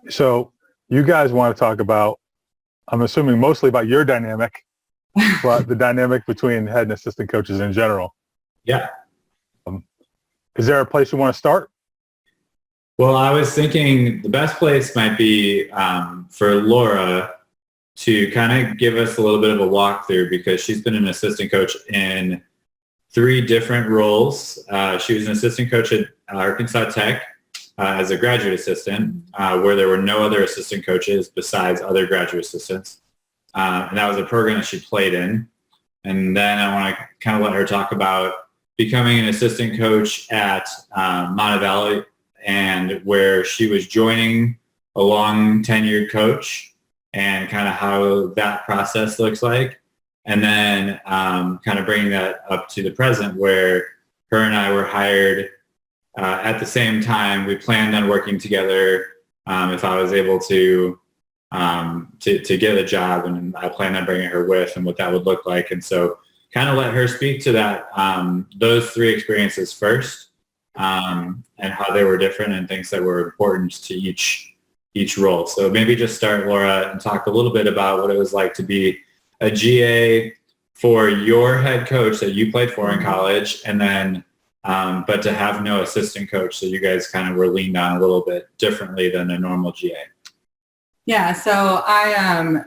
So you guys want to talk about, I'm assuming mostly about your dynamic, but the dynamic between head and assistant coaches in general. Yeah. Is there a place you want to start? Well, I was thinking the best place might be for Laura to kind of give us a little bit of a walkthrough, because she's been an assistant coach in 3 different roles. She was an assistant coach at Arkansas Tech as a graduate assistant, where there were no other assistant coaches besides other graduate assistants. And that was a program that she played in. And then I want to kind of let her talk about becoming an assistant coach at Montevallo, and where she was joining a long tenured coach and kind of how that process looks like. And then kind of bringing that up to the present, where her and I were hired at the same time. We planned on working together if I was able to get a job, and I planned on bringing her with, and what that would look like. And so kind of let her speak to that, those 3 experiences first, and how they were different and things that were important to each role. So maybe just start, Laura, and talk a little bit about what it was like to be a GA for your head coach that you played for in college, and then but to have no assistant coach, so you guys kind of were leaned on a little bit differently than a normal GA. Yeah, so I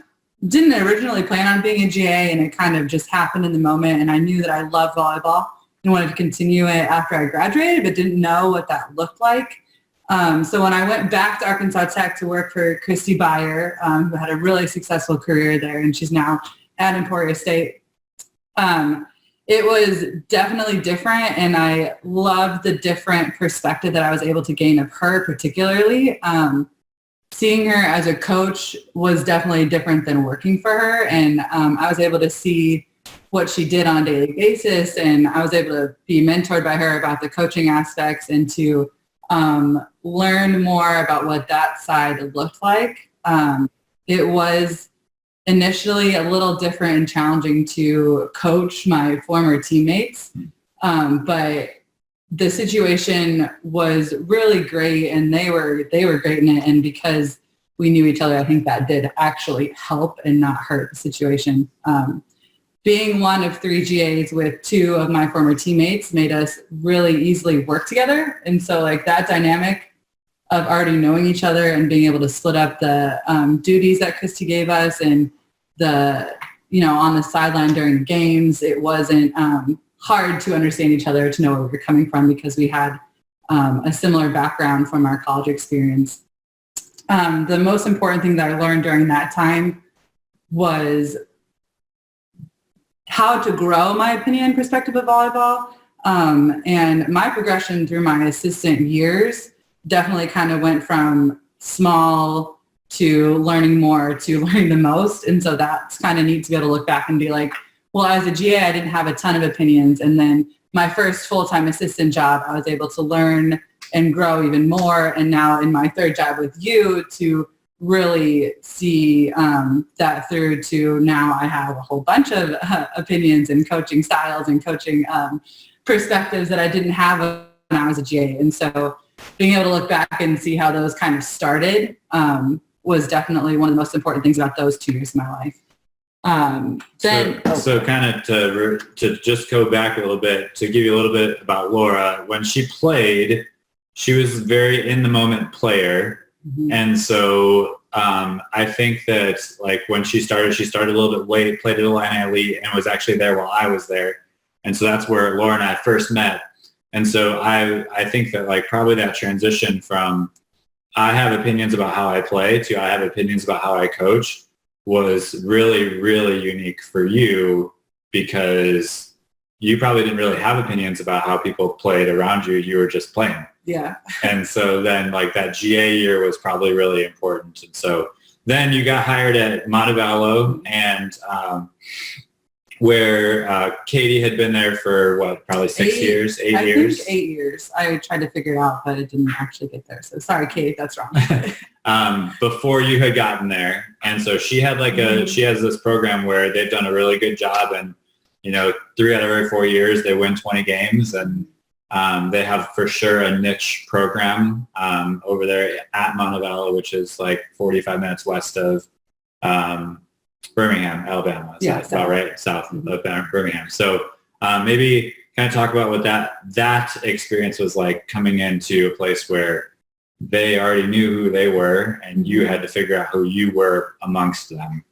didn't originally plan on being a GA, and it kind of just happened in the moment, and I knew that I loved volleyball and wanted to continue it after I graduated, but didn't know what that looked like. So when I went back to Arkansas Tech to work for Christy Beyer, who had a really successful career there, and she's now at Emporia State, it was definitely different, and I loved the different perspective that I was able to gain of her particularly. Seeing her as a coach was definitely different than working for her, and I was able to see what she did on a daily basis, and I was able to be mentored by her about the coaching aspects and to learn more about what that side looked like. It was initially a little different and challenging to coach my former teammates, but the situation was really great, and they were great in it. And because we knew each other, I think that did actually help and not hurt the situation. Being one of 3 GAs with 2 of my former teammates made us really easily work together. And so like that dynamic of already knowing each other and being able to split up the duties that Christy gave us, and the, on the sideline during the games, it wasn't hard to understand each other, to know where we were coming from, because we had a similar background from our college experience. The most important thing that I learned during that time was how to grow my opinion and perspective of volleyball. And my progression through my assistant years definitely kind of went from small to learning more to learning the most. And so that's kind of neat to be able to look back and be like, well, as a GA, I didn't have a ton of opinions. And then my first full-time assistant job, I was able to learn and grow even more. And now in my 3rd job with you, to really see that through to now I have a whole bunch of opinions and coaching styles and coaching perspectives that I didn't have when I was a GA. And so being able to look back and see how those kind of started was definitely one of the most important things about those 2 years of my life. So kind of to just go back a little bit, to give you a little bit about Laura, when she played, she was very in the moment player. Mm-hmm. And so I think that like when she started a little bit late, played at Illini Elite, and was actually there while I was there. And so that's where Laura and I first met. And so I think that like probably that transition from I have opinions about how I play to I have opinions about how I coach was really, really unique for you, because you probably didn't really have opinions about how people played around you. You were just playing. Yeah. And so then like that GA year was probably really important. And so then you got hired at Montevallo, and where Katie had been there for probably 6 years, 8 years? I think 8 years. I tried to figure it out, but it didn't actually get there. So sorry, Kate, that's wrong. Before you had gotten there. And so she had she has this program where they've done a really good job, and 3 out of every 4 years they win 20 games, and They have for sure a niche program over there at Montevallo, which is like 45 minutes west of Birmingham, Alabama. Is that about right? South of Birmingham. So maybe kind of talk about what that experience was like, coming into a place where they already knew who they were and you had to figure out who you were amongst them.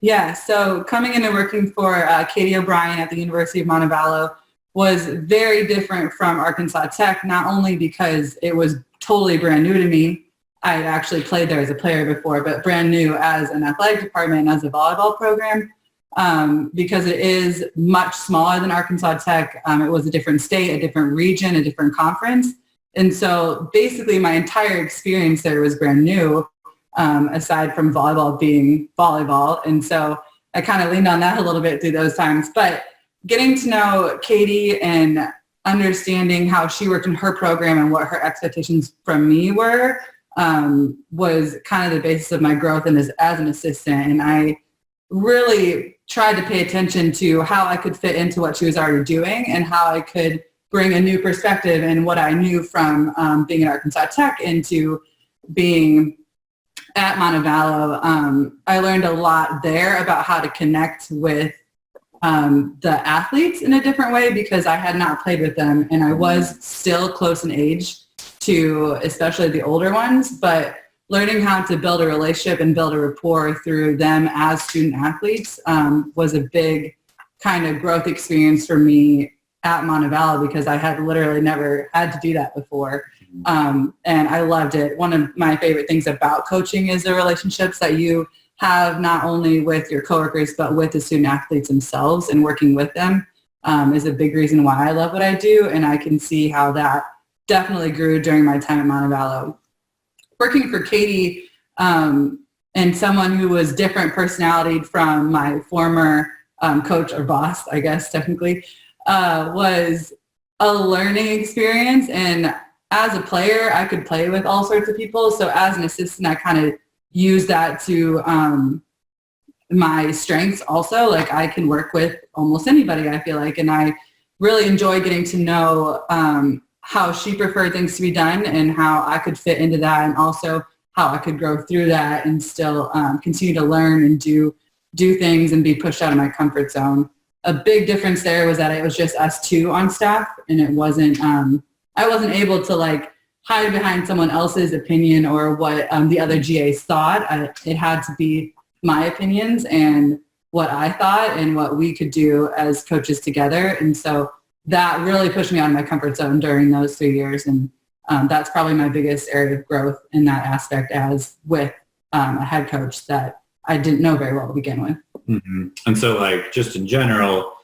Yeah, so coming in and working for Katie O'Brien at the University of Montevallo was very different from Arkansas Tech, not only because it was totally brand new to me. I had actually played there as a player before, but brand new as an athletic department, as a volleyball program, because it is much smaller than Arkansas Tech. It was a different state, a different region, a different conference. And so basically my entire experience there was brand new, aside from volleyball being volleyball. And so I kind of leaned on that a little bit through those times. But getting to know Katie and understanding how she worked in her program and what her expectations from me were was kind of the basis of my growth and as an assistant. And I really tried to pay attention to how I could fit into what she was already doing and how I could bring a new perspective and what I knew from being at Arkansas Tech into being at Montevallo. I learned a lot there about how to connect with the athletes in a different way because I had not played with them and I was still close in age to especially the older ones, but learning how to build a relationship and build a rapport through them as student athletes was a big kind of growth experience for me at Montevallo because I had literally never had to do that before. And I loved it. One of my favorite things about coaching is the relationships that you have not only with your coworkers, but with the student athletes themselves, and working with them is a big reason why I love what I do. And I can see how that definitely grew during my time at Montevallo. Working for Katie and someone who was different personality from my former coach or boss, I guess technically, was a learning experience. And as a player, I could play with all sorts of people. So as an assistant, I kind of use that to my strengths also. Like I can work with almost anybody, I feel like. And I really enjoy getting to know how she preferred things to be done and how I could fit into that, and also how I could grow through that and still continue to learn and do things and be pushed out of my comfort zone. A big difference there was that it was just us two on staff, and it wasn't, I wasn't able to like hide behind someone else's opinion or what the other GAs thought. It had to be my opinions and what I thought and what we could do as coaches together. And so that really pushed me out of my comfort zone during those 3 years. And that's probably my biggest area of growth in that aspect, as with a head coach that I didn't know very well to begin with. Mm-hmm. And so like just in general,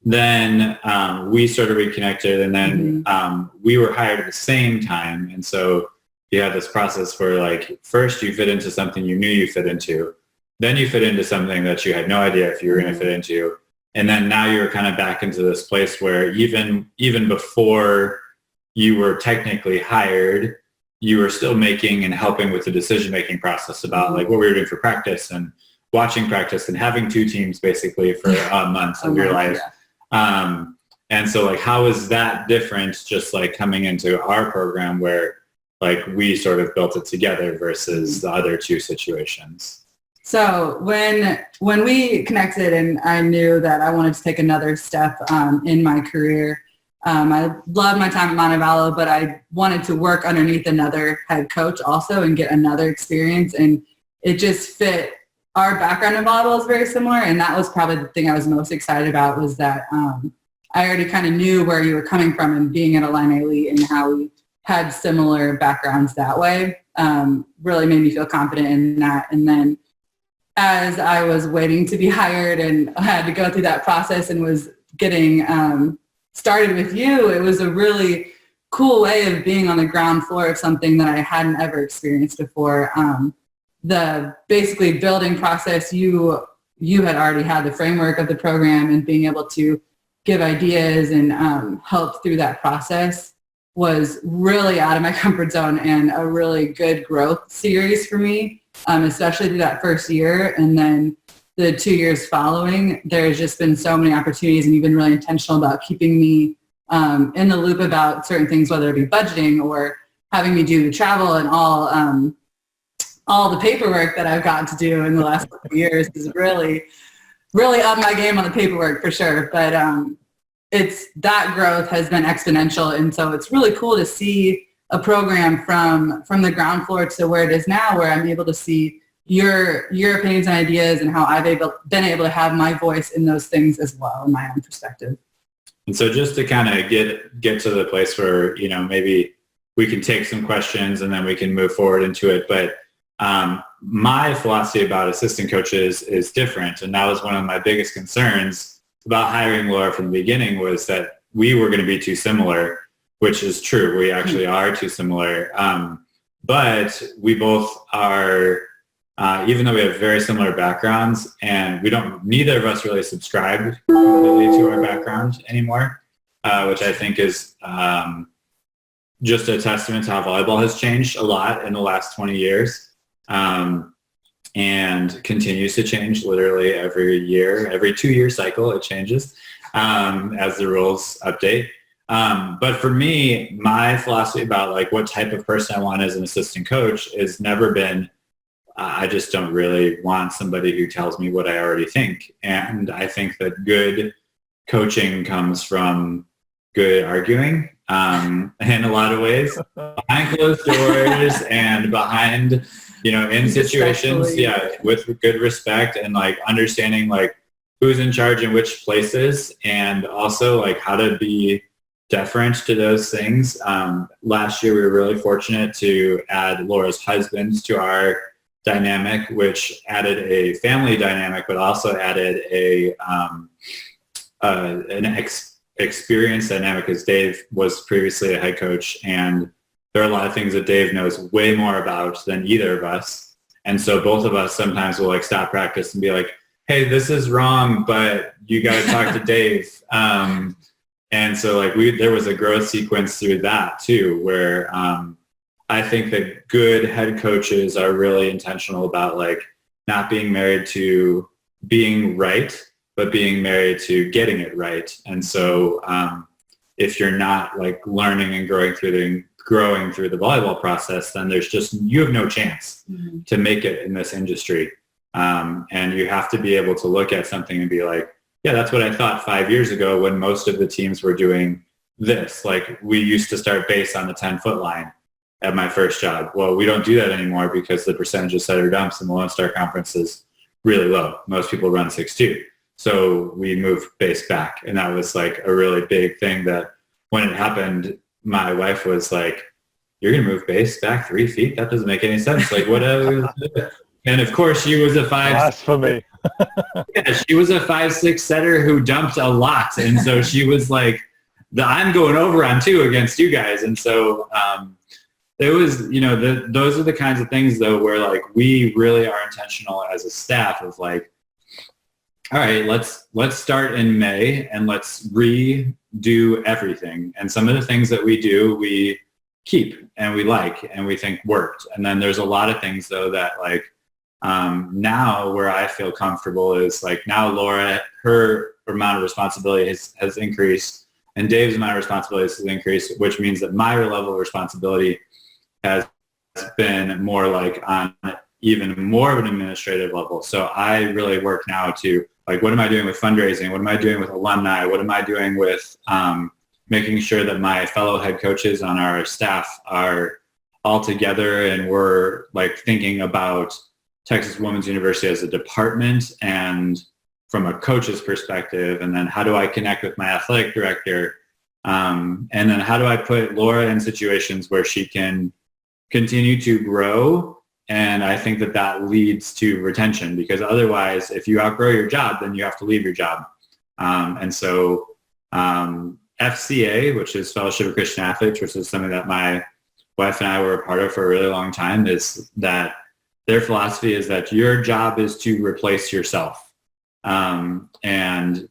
then we sort of reconnected, and then we were hired at the same time. And so you had this process where like first you fit into something you knew you fit into, then you fit into something that you had no idea if you were going to fit into. And then now you're kind of back into this place where even before you were technically hired, you were still making and helping with the decision-making process about like what we were doing for practice and watching practice and having two teams basically for months of your life. Yeah. And so like, how is that different just like coming into our program where like we sort of built it together versus the other two situations? So when we connected and I knew that I wanted to take another step in my career, I loved my time at Montevallo, but I wanted to work underneath another head coach also and get another experience. And it just fit. Our background in volleyball is very similar, and that was probably the thing I was most excited about, was that I already kind of knew where you were coming from and being at Illini Elite and how we had similar backgrounds that way. Really made me feel confident in that. And then as I was waiting to be hired and I had to go through that process and was getting started with you, it was a really cool way of being on the ground floor of something that I hadn't ever experienced before. The basically building process, you had already had the framework of the program, and being able to give ideas and help through that process was really out of my comfort zone and a really good growth series for me, especially through that first year. And then the 2 years following, there's just been so many opportunities, and you've been really intentional about keeping me in the loop about certain things, whether it be budgeting or having me do the travel and all the paperwork that I've gotten to do in the last couple of years is really, really up my game on the paperwork for sure. But it's that growth has been exponential. And so it's really cool to see a program from the ground floor to where it is now, where I'm able to see your opinions and ideas and how I've been able to have my voice in those things as well in my own perspective. And so just to kind of get to the place where, maybe we can take some questions and then we can move forward into it. But my philosophy about assistant coaches is different. And that was one of my biggest concerns about hiring Laura from the beginning, was that we were going to be too similar, which is true. We actually are too similar. But we both are, even though we have very similar backgrounds, and neither of us really subscribe completely to our background anymore, which I think is just a testament to how volleyball has changed a lot in the last 20 years. And continues to change literally every 2-year cycle, it changes as the rules update. But for me, my philosophy about like what type of person I want as an assistant coach has never been, I just don't really want somebody who tells me what I already think. And I think that good coaching comes from good arguing in a lot of ways, behind closed doors and behind, in situations, with good respect and like understanding like who's in charge in which places, and also like how to be deferent to those things. Last year, we were really fortunate to add Laura's husband to our dynamic, which added a family dynamic, but also added an experience dynamic, because Dave was previously a head coach, and there are a lot of things that Dave knows way more about than either of us. And so both of us sometimes will like stop practice and be like, hey, this is wrong, but you got to talk to Dave. And so like there was a growth sequence through that too, where I think that good head coaches are really intentional about like not being married to being right, but being married to getting it right. And so if you're not like learning and growing through the volleyball process, then you have no chance to make it in this industry. And you have to be able to look at something and be like, yeah, that's what I thought 5 years ago when most of the teams were doing this. Like we used to start base on the 10-foot line at my first job. Well, we don't do that anymore because the percentage of setter dumps in the Lone Star Conference is really low. Most people run 6-2. So we moved base back. And that was like a really big thing that when it happened, my wife was like, you're going to move base back 3 feet? That doesn't make any sense. Like whatever. And of course she was a 5. Blasphemy. Yeah, she was a 5'6" setter who dumped a lot. And so she was like, I'm going over on 2 against you guys. And so there was, those are the kinds of things though, where like we really are intentional as a staff of like, all right, let's start in May and let's redo everything. And some of the things that we do, we keep and we like and we think worked. And then there's a lot of things though that like now where I feel comfortable is like now Laura, her amount of responsibility has increased, and Dave's amount of responsibility has increased, which means that my level of responsibility has been more like on even more of an administrative level. So I really work now to like, what am I doing with fundraising? What am I doing with alumni? What am I doing with making sure that my fellow head coaches on our staff are all together and we're like thinking about Texas Women's University as a department and from a coach's perspective, and then how do I connect with my athletic director, and then how do I put Laura in situations where she can continue to grow. And I think that leads to retention, because otherwise if you outgrow your job, then you have to leave your job. And so FCA, which is Fellowship of Christian Athletes, which is something that my wife and I were a part of for a really long time, is that their philosophy is that your job is to replace yourself and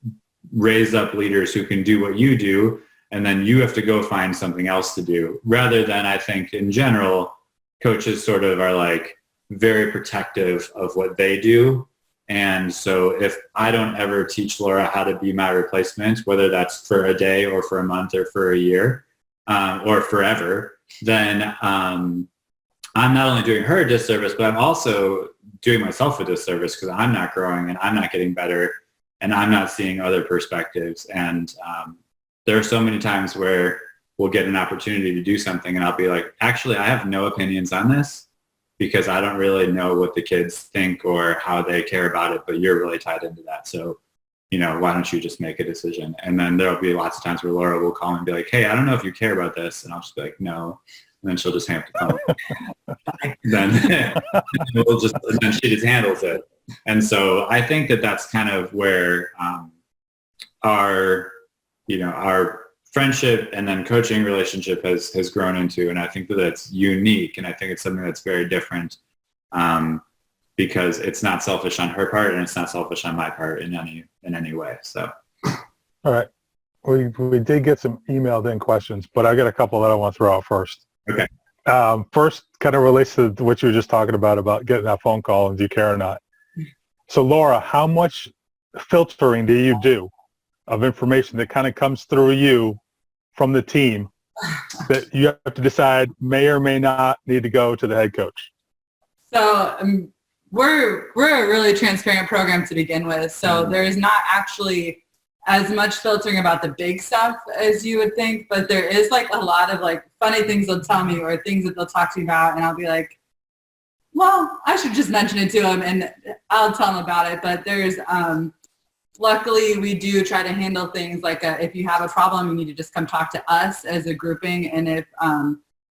raise up leaders who can do what you do, and then you have to go find something else to do, rather than, I think in general, coaches sort of are like very protective of what they do And so if I don't ever teach Laura how to be my replacement, whether that's for a day or for a month or for a year or forever, then I'm not only doing her a disservice, but I'm also doing myself a disservice because I'm not growing and I'm not getting better and I'm not seeing other perspectives. And there are so many times where we'll get an opportunity to do something and I'll be like, actually, I have no opinions on this because I don't really know what the kids think or how they care about it, but you're really tied into that. So, why don't you just make a decision? And then there'll be lots of times where Laura will call me and be like, hey, I don't know if you care about this. And I'll just be like, no. And then she'll just hang up the phone. then she just handles it. And so I think that that's kind of where our friendship and then coaching relationship has grown into. And I think that it's unique. And I think it's something that's very different because it's not selfish on her part and it's not selfish on my part in any way. So. All right. We did get some emailed in questions, but I got a couple that I want to throw out first. Okay. First kind of relates to what you were just talking about getting that phone call and do you care or not. So Laura, how much filtering do you do of information that kind of comes through you from the team that you have to decide may or may not need to go to the head coach? So we're a really transparent program to begin with. So there is not actually as much filtering about the big stuff as you would think, but there is like a lot of like funny things they'll tell me or things that they'll talk to me about, and I'll be like, well, I should just mention it to them and I'll tell them about it. But there's luckily we do try to handle things like if you have a problem, you need to just come talk to us as a grouping. And if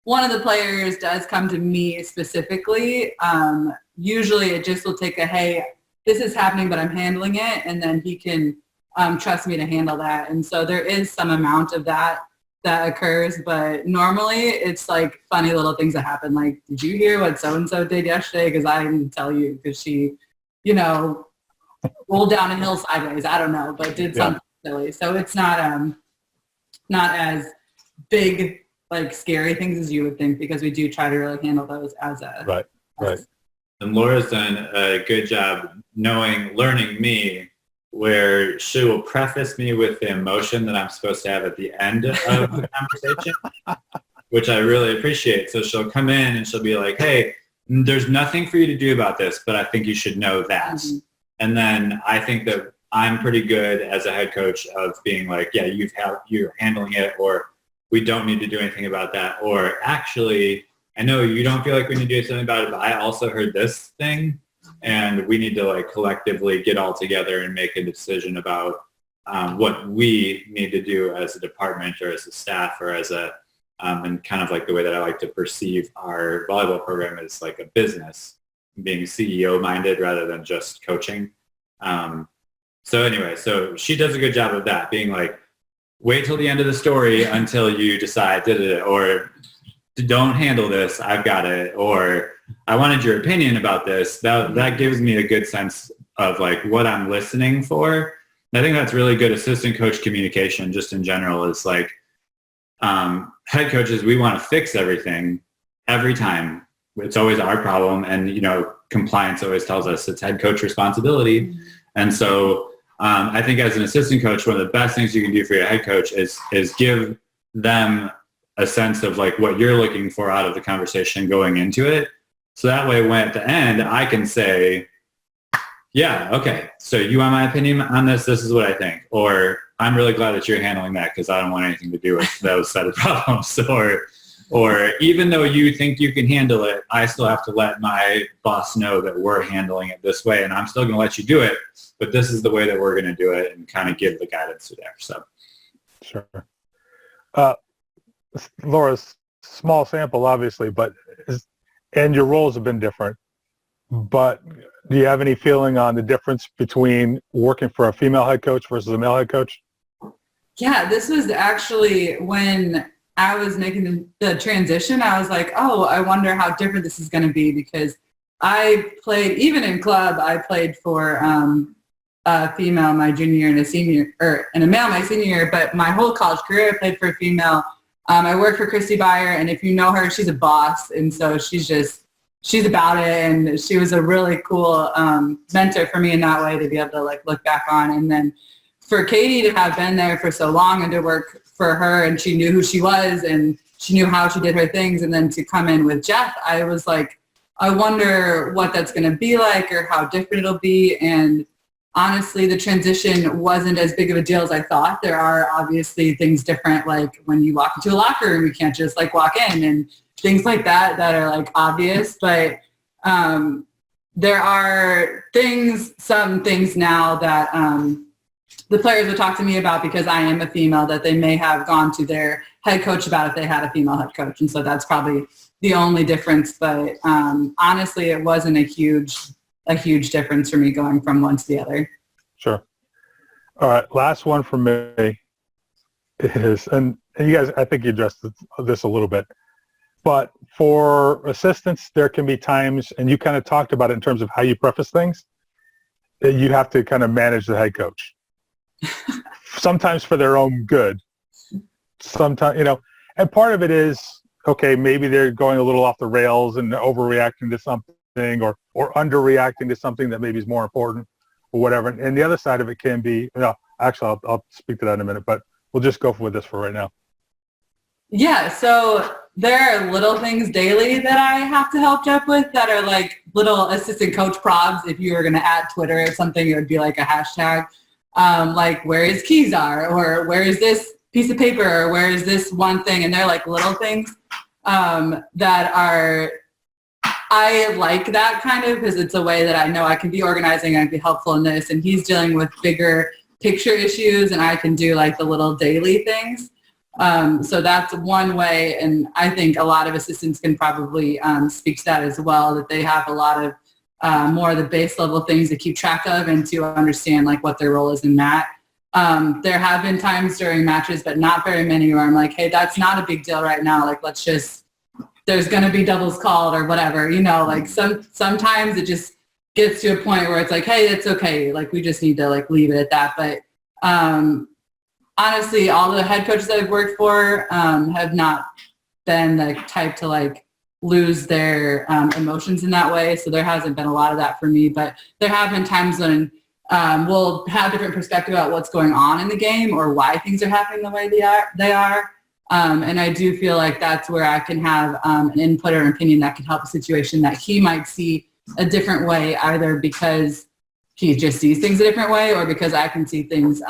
one of the players does come to me specifically, usually it just will take hey, this is happening, but I'm handling it, and then he can trust me to handle that. And so there is some amount of that occurs, but normally it's like funny little things that happen. Like, did you hear what so-and-so did yesterday? Because I didn't tell you because she, rolled down a hill sideways. I don't know, but did something silly. So it's not as big, like scary things as you would think, because we do try to really handle those as a right. And Laura's done a good job learning me, where she will preface me with the emotion that I'm supposed to have at the end of the conversation, which I really appreciate. So she'll come in and she'll be like, hey, there's nothing for you to do about this, but I think you should know that. Mm-hmm. And then I think that I'm pretty good as a head coach of being like, yeah, you're handling it, or we don't need to do anything about that. Or actually, I know you don't feel like we need to do something about it, but I also heard this thing. And we need to like collectively get all together and make a decision about what we need to do as a department or as a staff or as and kind of like the way that I like to perceive our volleyball program is like a business, being CEO minded rather than just coaching. So anyway, so she does a good job of that, being like, wait till the end of the story until you decide, or don't handle this, I've got it, or I wanted your opinion about this. That gives me a good sense of like what I'm listening for. And I think that's really good assistant coach communication just in general is like head coaches, we want to fix everything every time. It's always our problem. And, compliance always tells us it's head coach responsibility. Mm-hmm. And so I think as an assistant coach, one of the best things you can do for your head coach is give them a sense of like what you're looking for out of the conversation going into it. So that way when at the end I can say, yeah, okay, so you want my opinion on this? This is what I think. Or I'm really glad that you're handling that because I don't want anything to do with those set of problems. Or even though you think you can handle it, I still have to let my boss know that we're handling it this way, and I'm still going to let you do it, but this is the way that we're going to do it, and kind of give the guidance to there. So, sure. Laura's small sample, obviously, and your roles have been different. But do you have any feeling on the difference between working for a female head coach versus a male head coach? Yeah, this was actually when I was making the transition. I was like, oh, I wonder how different this is going to be, because I played, even in club, I played for a female my junior year and a male my senior year, but my whole college career I played for a female. I worked for Christy Byer, and if you know her, she's a boss, and so she's just she's about it, and she was a really cool mentor for me in that way to be able to like look back on. And then for Katie to have been there for so long and to work for her, and she knew who she was and she knew how she did her things, and then to come in with Jeff, I was like, I wonder what that's going to be like or how different it'll be. And honestly, the transition wasn't as big of a deal as I thought. There are obviously things different, like when you walk into a locker room, you can't just like walk in, and things like that are like obvious. But there are some things now that the players would talk to me about, because I am a female, that they may have gone to their head coach about if they had a female head coach. And so that's probably the only difference. But honestly, it wasn't a huge difference for me going from one to the other. Sure. All right. Last one for me is, and you guys, I think you addressed this a little bit, but for assistants, there can be times, and you kind of talked about it in terms of how you preface things, that you have to kind of manage the head coach. Sometimes for their own good. Sometimes, and part of it is, okay, maybe they're going a little off the rails and overreacting to something, or underreacting to something that maybe is more important or whatever. And the other side of it can be, actually, I'll speak to that in a minute, but we'll just go with this for right now. Yeah, so there are little things daily that I have to help Jeff with that are like little assistant coach probs. If you were going to add Twitter or something, it would be like a hashtag, like where his keys are, or where is this piece of paper, or where is this one thing. And they're like little things that are, I like that kind of, because it's a way that I know I can be organizing, I can be helpful in this, and he's dealing with bigger picture issues, and I can do like the little daily things. So that's one way, and I think a lot of assistants can probably speak to that as well, that they have a lot of more of the base level things to keep track of and to understand like what their role is in that. There have been times during matches, but not very many, where I'm like, hey, that's not a big deal right now. Like, let's just, there's going to be doubles called or whatever, like sometimes it just gets to a point where it's like, hey, it's okay. Like, we just need to like leave it at that. But honestly, all the head coaches I've worked for have not been the type to like lose their emotions in that way. So there hasn't been a lot of that for me, but there have been times when we'll have different perspective about what's going on in the game or why things are happening the way they are. And I do feel like that's where I can have an input or an opinion that can help a situation that he might see a different way, either because he just sees things a different way, or because I can see things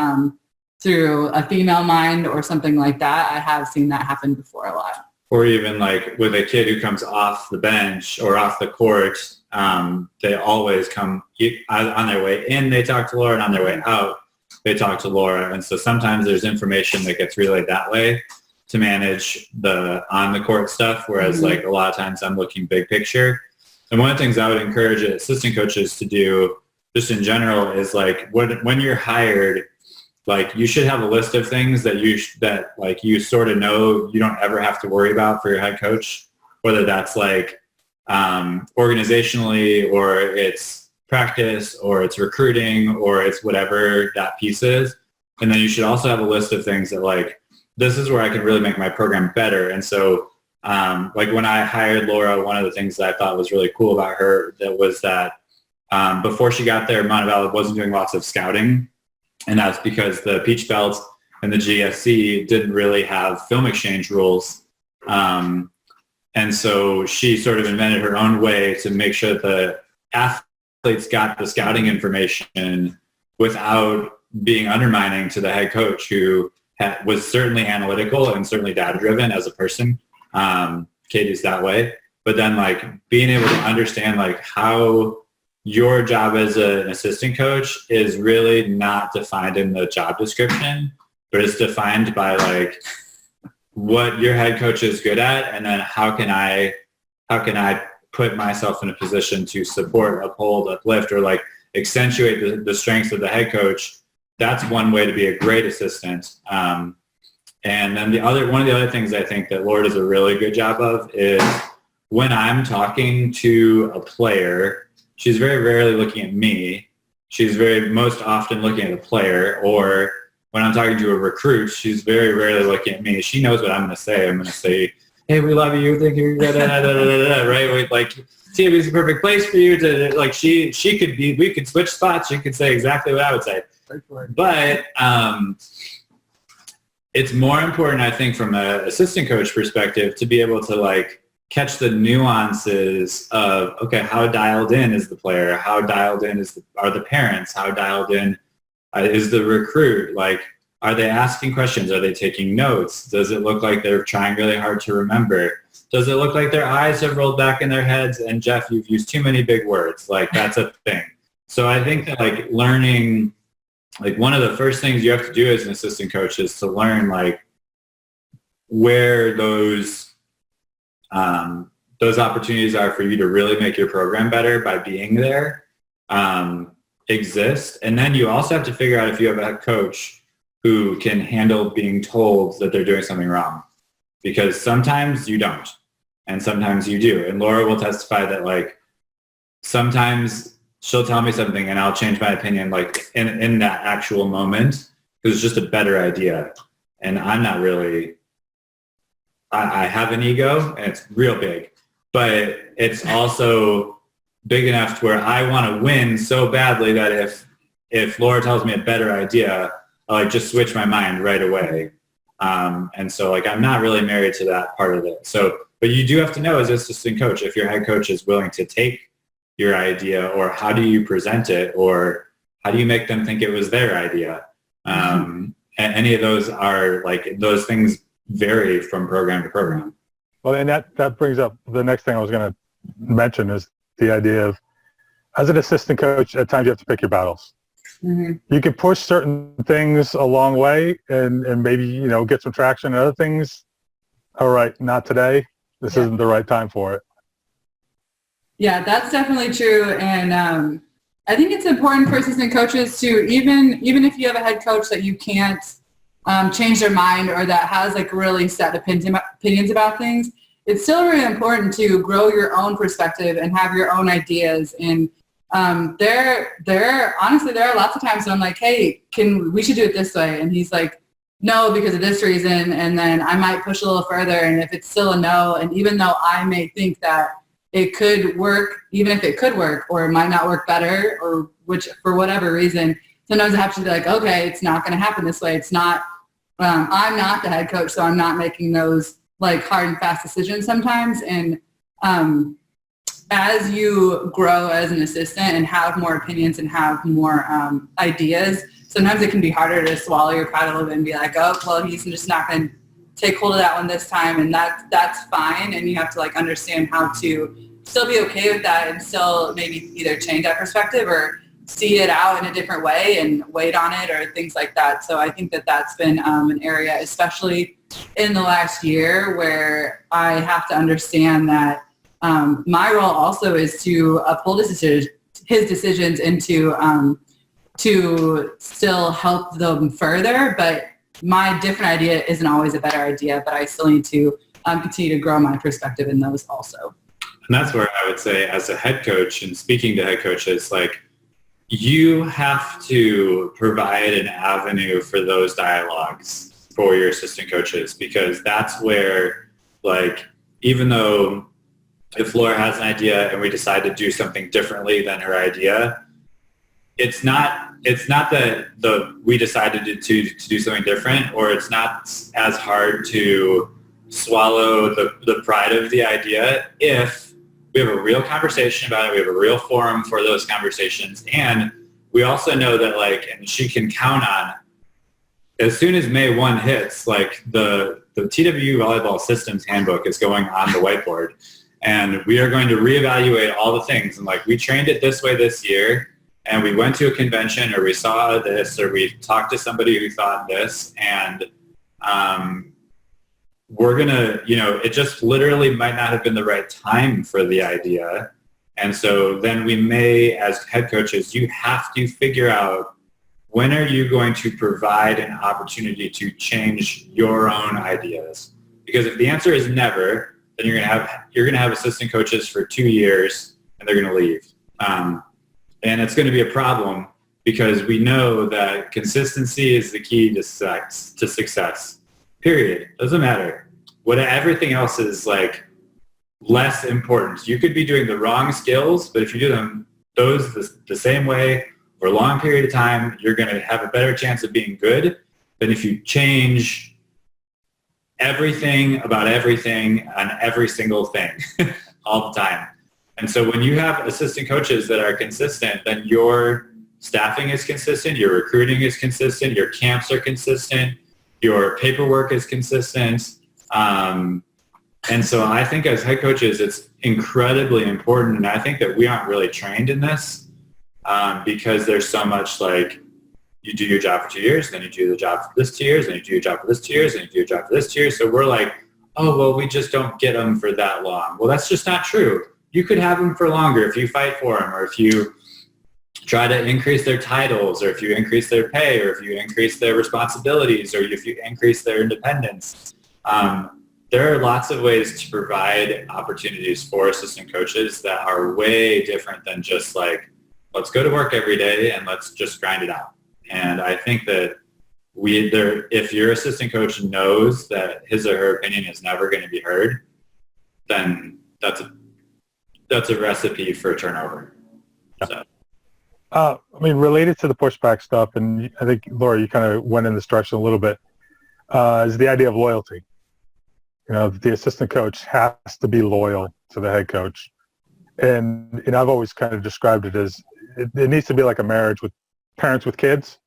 through a female mind or something like that. I have seen that happen before a lot. Or even like with a kid who comes off the bench or off the court, they always come on their way in, they talk to Laura, and on their way out, they talk to Laura. And so sometimes there's information that gets relayed that way to manage the on the court stuff, whereas like a lot of times I'm looking big picture. And one of the things I would encourage assistant coaches to do just in general is like when you're hired, like you should have a list of things that you sort of know you don't ever have to worry about for your head coach, whether that's like organizationally, or it's practice, or it's recruiting, or it's whatever that piece is. And then you should also have a list of things that like, this is where I can really make my program better. And so like when I hired Laura, one of the things that I thought was really cool about her was that before she got there, Montevallo wasn't doing lots of scouting. And that's because the Peach Belt and the GSC didn't really have film exchange rules. And so she sort of invented her own way to make sure that the athletes got the scouting information without being undermining to the head coach, who was certainly analytical and certainly data-driven as a person. Katie's that way. But then like being able to understand like how your job as an assistant coach is really not defined in the job description, but it's defined by like what your head coach is good at, and then how can I put myself in a position to support, uphold, uplift, or like accentuate the strengths of the head coach. That's one way to be a great assistant. And then one of the other things I think that Laura does a really good job of is when I'm talking to a player, she's very rarely looking at me. She's most often looking at a player. Or when I'm talking to a recruit, she's very rarely looking at me. She knows what I'm going to say. I'm going to say, hey, we love you, thank you, right? Like, TAB is a perfect place for you to, like, she could be, we could switch spots. She could say exactly what I would say. But it's more important, I think, from an assistant coach perspective to be able to, like, catch the nuances of, okay, how dialed in is the player? How dialed in are the parents? How dialed in is the recruit? Like, are they asking questions? Are they taking notes? Does it look like they're trying really hard to remember? Does it look like their eyes have rolled back in their heads? And Jeff, you've used too many big words. Like, that's a thing. So I think that, like, learning, like, one of the first things you have to do as an assistant coach is to learn, like, where those opportunities are for you to really make your program better by being there, exist. And then you also have to figure out if you have a head coach who can handle being told that they're doing something wrong, because sometimes you don't and sometimes you do. And Laura will testify that, like, sometimes she'll tell me something and I'll change my opinion, like, in that actual moment, because it's just a better idea. And I'm not really, I have an ego and it's real big, but it's also big enough to where I want to win so badly that if Laura tells me a better idea, I'll, like, just switch my mind right away. And so, like, I'm not really married to that part of it. So, but you do have to know as an assistant coach, if your head coach is willing to take your idea, or how do you present it, or how do you make them think it was their idea? And any of those are, like, those things vary from program to program. Well, and that brings up the next thing I was going to mention is the idea of, as an assistant coach, at times you have to pick your battles. Mm-hmm. You can push certain things a long way and maybe, you know, get some traction, and other things, all right, not today. This isn't the right time for it. Yeah, that's definitely true. And I think it's important for assistant coaches to, even if you have a head coach that you can't change their mind, or that has, like, really set opinions about things, it's still really important to grow your own perspective and have your own ideas. And honestly, there are lots of times when I'm like, hey, we should do it this way. And he's like, no, because of this reason. And then I might push a little further. And if it's still a no, and even though I may think that it could work, even if it could work, or it might not work better, or which, for whatever reason, sometimes I have to be like, okay, it's not going to happen this way. It's not, I'm not the head coach, so I'm not making those, like, hard and fast decisions sometimes. And as you grow as an assistant and have more opinions and have more ideas, sometimes it can be harder to swallow your pride a little bit and be like, oh, well, he's just not going to take hold of that one this time, and that's fine. And you have to, like, understand how to still be okay with that, and still maybe either change that perspective or see it out in a different way and wait on it, or things like that. So I think that that's been an area, especially in the last year, where I have to understand that my role also is to uphold his decisions and to still help them further. But my different idea isn't always a better idea, but I still need to continue to grow my perspective in those also. And that's where I would say, as a head coach, and speaking to head coaches, like, you have to provide an avenue for those dialogues for your assistant coaches, because that's where, like, even though if Laura has an idea and we decide to do something differently than her idea, it's not that we decided to do something different, or it's not as hard to swallow the pride of the idea if we have a real conversation about it. We have a real forum for those conversations. And we also know that, like, and she can count on, as soon as May 1 hits, like, the TWU volleyball systems handbook is going on the whiteboard, and we are going to reevaluate all the things. And, like, we trained it this way this year, and we went to a convention, or we saw this, or we talked to somebody who thought this, and we're going to, you know, it just literally might not have been the right time for the idea. And so then we may, as head coaches, you have to figure out, when are you going to provide an opportunity to change your own ideas? Because if the answer is never, then you're going to have assistant coaches for 2 years, and they're going to leave. And it's going to be a problem, because we know that consistency is the key to success. Period. Doesn't matter. everything else is like less important. You could be doing the wrong skills, but if you do them the same way for a long period of time, you're going to have a better chance of being good than if you change everything about everything on every single thing all the time. And so when you have assistant coaches that are consistent, then your staffing is consistent, your recruiting is consistent, your camps are consistent, your paperwork is consistent. And so I think as head coaches, it's incredibly important. And I think that we aren't really trained in this because there's so much like you do your job for 2 years, then you do the job for this 2 years, then you do your job for this 2 years, then you do your job for this 2 years. So we're like, oh, well, we just don't get them for that long. Well, that's just not true. You could have them for longer if you fight for them, or if you try to increase their titles, or if you increase their pay, or if you increase their responsibilities, or if you increase their independence. There are lots of ways to provide opportunities for assistant coaches that are way different than just like, let's go to work every day and let's just grind it out. And I think that if your assistant coach knows that his or her opinion is never going to be heard, then that's a recipe for turnover. So. I mean, related to the pushback stuff, and I think, Laura, you kind of went in this direction a little bit, is the idea of loyalty. You know, the assistant coach has to be loyal to the head coach. And I've always kind of described it as it needs to be like a marriage with parents with kids.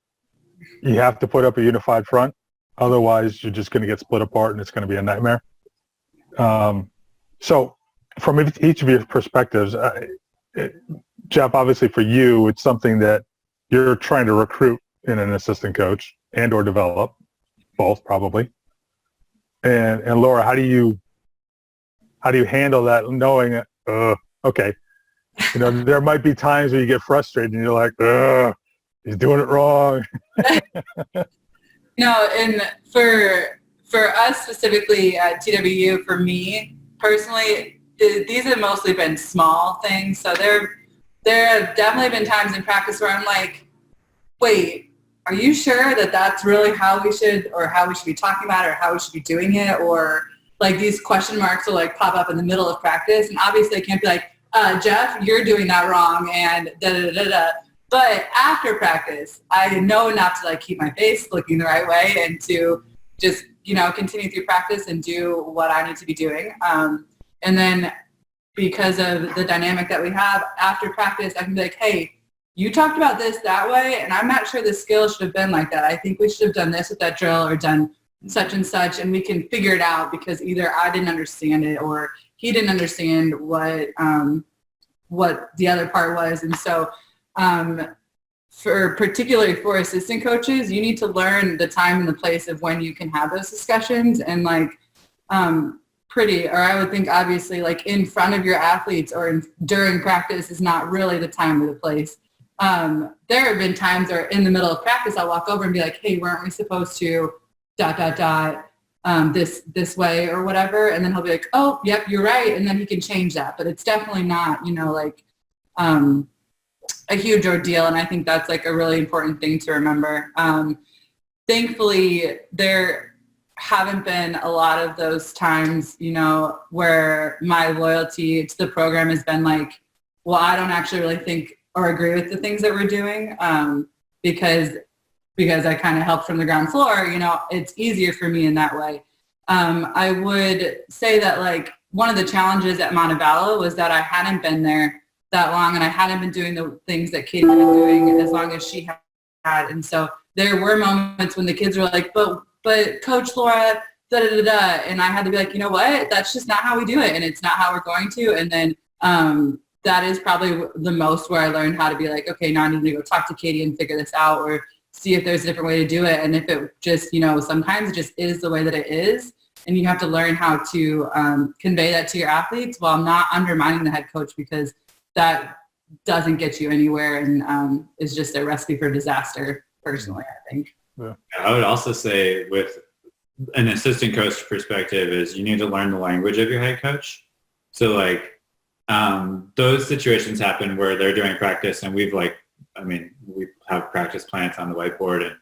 You have to put up a unified front. Otherwise, you're just going to get split apart and it's going to be a nightmare. So from each of your perspectives, Jeff, obviously for you, it's something that you're trying to recruit in an assistant coach and or develop, both probably. And Laura, how do you handle that, knowing okay, you know, there might be times where you get frustrated and you're like, he's doing it wrong. No, and for us specifically at TWU, for me personally, these have mostly been small things. So there have definitely been times in practice where I'm like, wait, are you sure that that's really how we should be talking about it, or how we should be doing it? Or like these question marks will like pop up in the middle of practice. And obviously I can't be like, Jeff, you're doing that wrong and da-da-da-da-da. But after practice, I know enough to like keep my face looking the right way and to just, you know, continue through practice and do what I need to be doing. And then because of the dynamic that we have after practice, I can be like, hey, you talked about this that way, and I'm not sure the skill should have been like that. I think we should have done this with that drill or done such and such, and we can figure it out because either I didn't understand it or he didn't understand what the other part was. And so particularly for assistant coaches, you need to learn the time and the place of when you can have those discussions, and like I would think obviously like in front of your athletes or during practice is not really the time or the place. There have been times where in the middle of practice, I'll walk over and be like, hey, weren't we supposed to ... this way or whatever. And then he'll be like, oh, yep, you're right. And then he can change that. But it's definitely not, you know, like a huge ordeal. And I think that's like a really important thing to remember. Thankfully, there haven't been a lot of those times, you know, where my loyalty to the program has been like, well, I don't actually really think or agree with the things that we're doing because I kind of help from the ground floor, you know, it's easier for me in that way. I would say that like one of the challenges at Montevallo was that I hadn't been there that long and I hadn't been doing the things that Katie had been doing as long as she had. And so there were moments when the kids were like, but Coach Laura, and I had to be like, you know what, that's just not how we do it. And it's not how we're going to. And then that is probably the most where I learned how to be like, okay, now I need to go talk to Katie and figure this out, or see if there's a different way to do it. And if it just, you know, sometimes it just is the way that it is. And you have to learn how to convey that to your athletes while not undermining the head coach, because that doesn't get you anywhere and is just a recipe for disaster, personally, I think. Yeah. I would also say with an assistant coach perspective is you need to learn the language of your head coach. So like those situations happen where they're doing practice and we have practice plans on the whiteboard and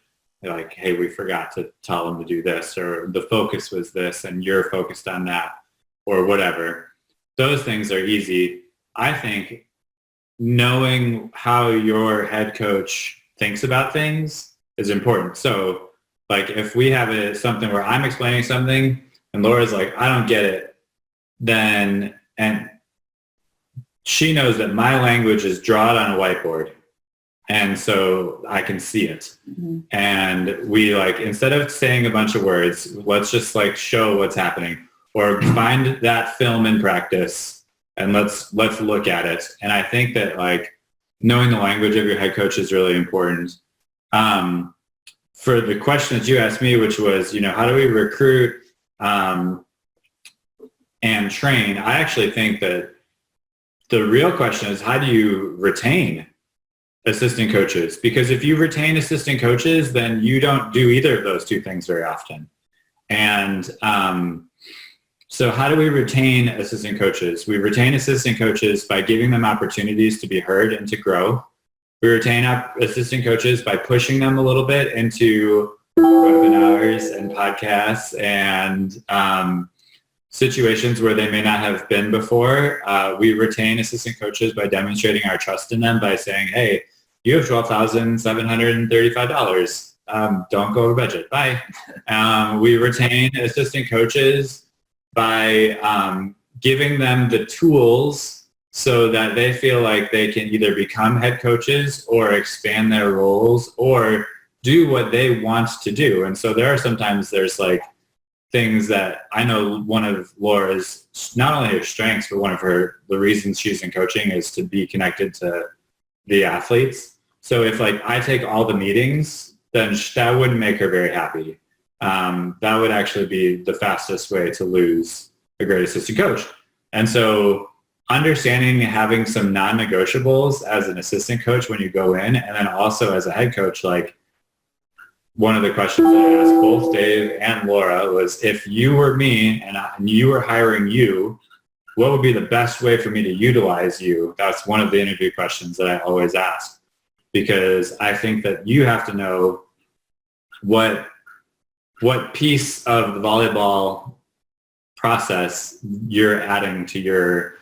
like, hey, we forgot to tell them to do this, or the focus was this and you're focused on that, or whatever. Those things are easy. I think knowing how your head coach thinks about things is important. So like if we have something where I'm explaining something and Laura's like, I don't get it, then, and she knows that my language is drawn on a whiteboard. And so I can see it. Mm-hmm. And we like, instead of saying a bunch of words, let's just like show what's happening, or find that film in practice and let's look at it. And I think that like knowing the language of your head coach is really important. For the question that you asked me, which was, how do we recruit and train? I actually think that the real question is, how do you retain assistant coaches? Because if you retain assistant coaches, then you don't do either of those two things very often. And so how do we retain assistant coaches? We retain assistant coaches by giving them opportunities to be heard and to grow. We retain assistant coaches by pushing them a little bit into webinars and podcasts and situations where they may not have been before. We retain assistant coaches by demonstrating our trust in them by saying, hey, you have $12,735. Don't go over budget. Bye. We retain assistant coaches by giving them the tools so that they feel like they can either become head coaches or expand their roles or do what they want to do. And so there's like things that I know one of Laura's, not only her strengths, but one of the reasons she's in coaching is to be connected to the athletes. So if like I take all the meetings, then that wouldn't make her very happy. That would actually be the fastest way to lose a great assistant coach. And so understanding having some non-negotiables as an assistant coach when you go in, and then also as a head coach, like one of the questions that I asked both Dave and Laura was, if you were me and you were hiring you, what would be the best way for me to utilize you? That's one of the interview questions that I always ask, because I think that you have to know what piece of the volleyball process you're adding to your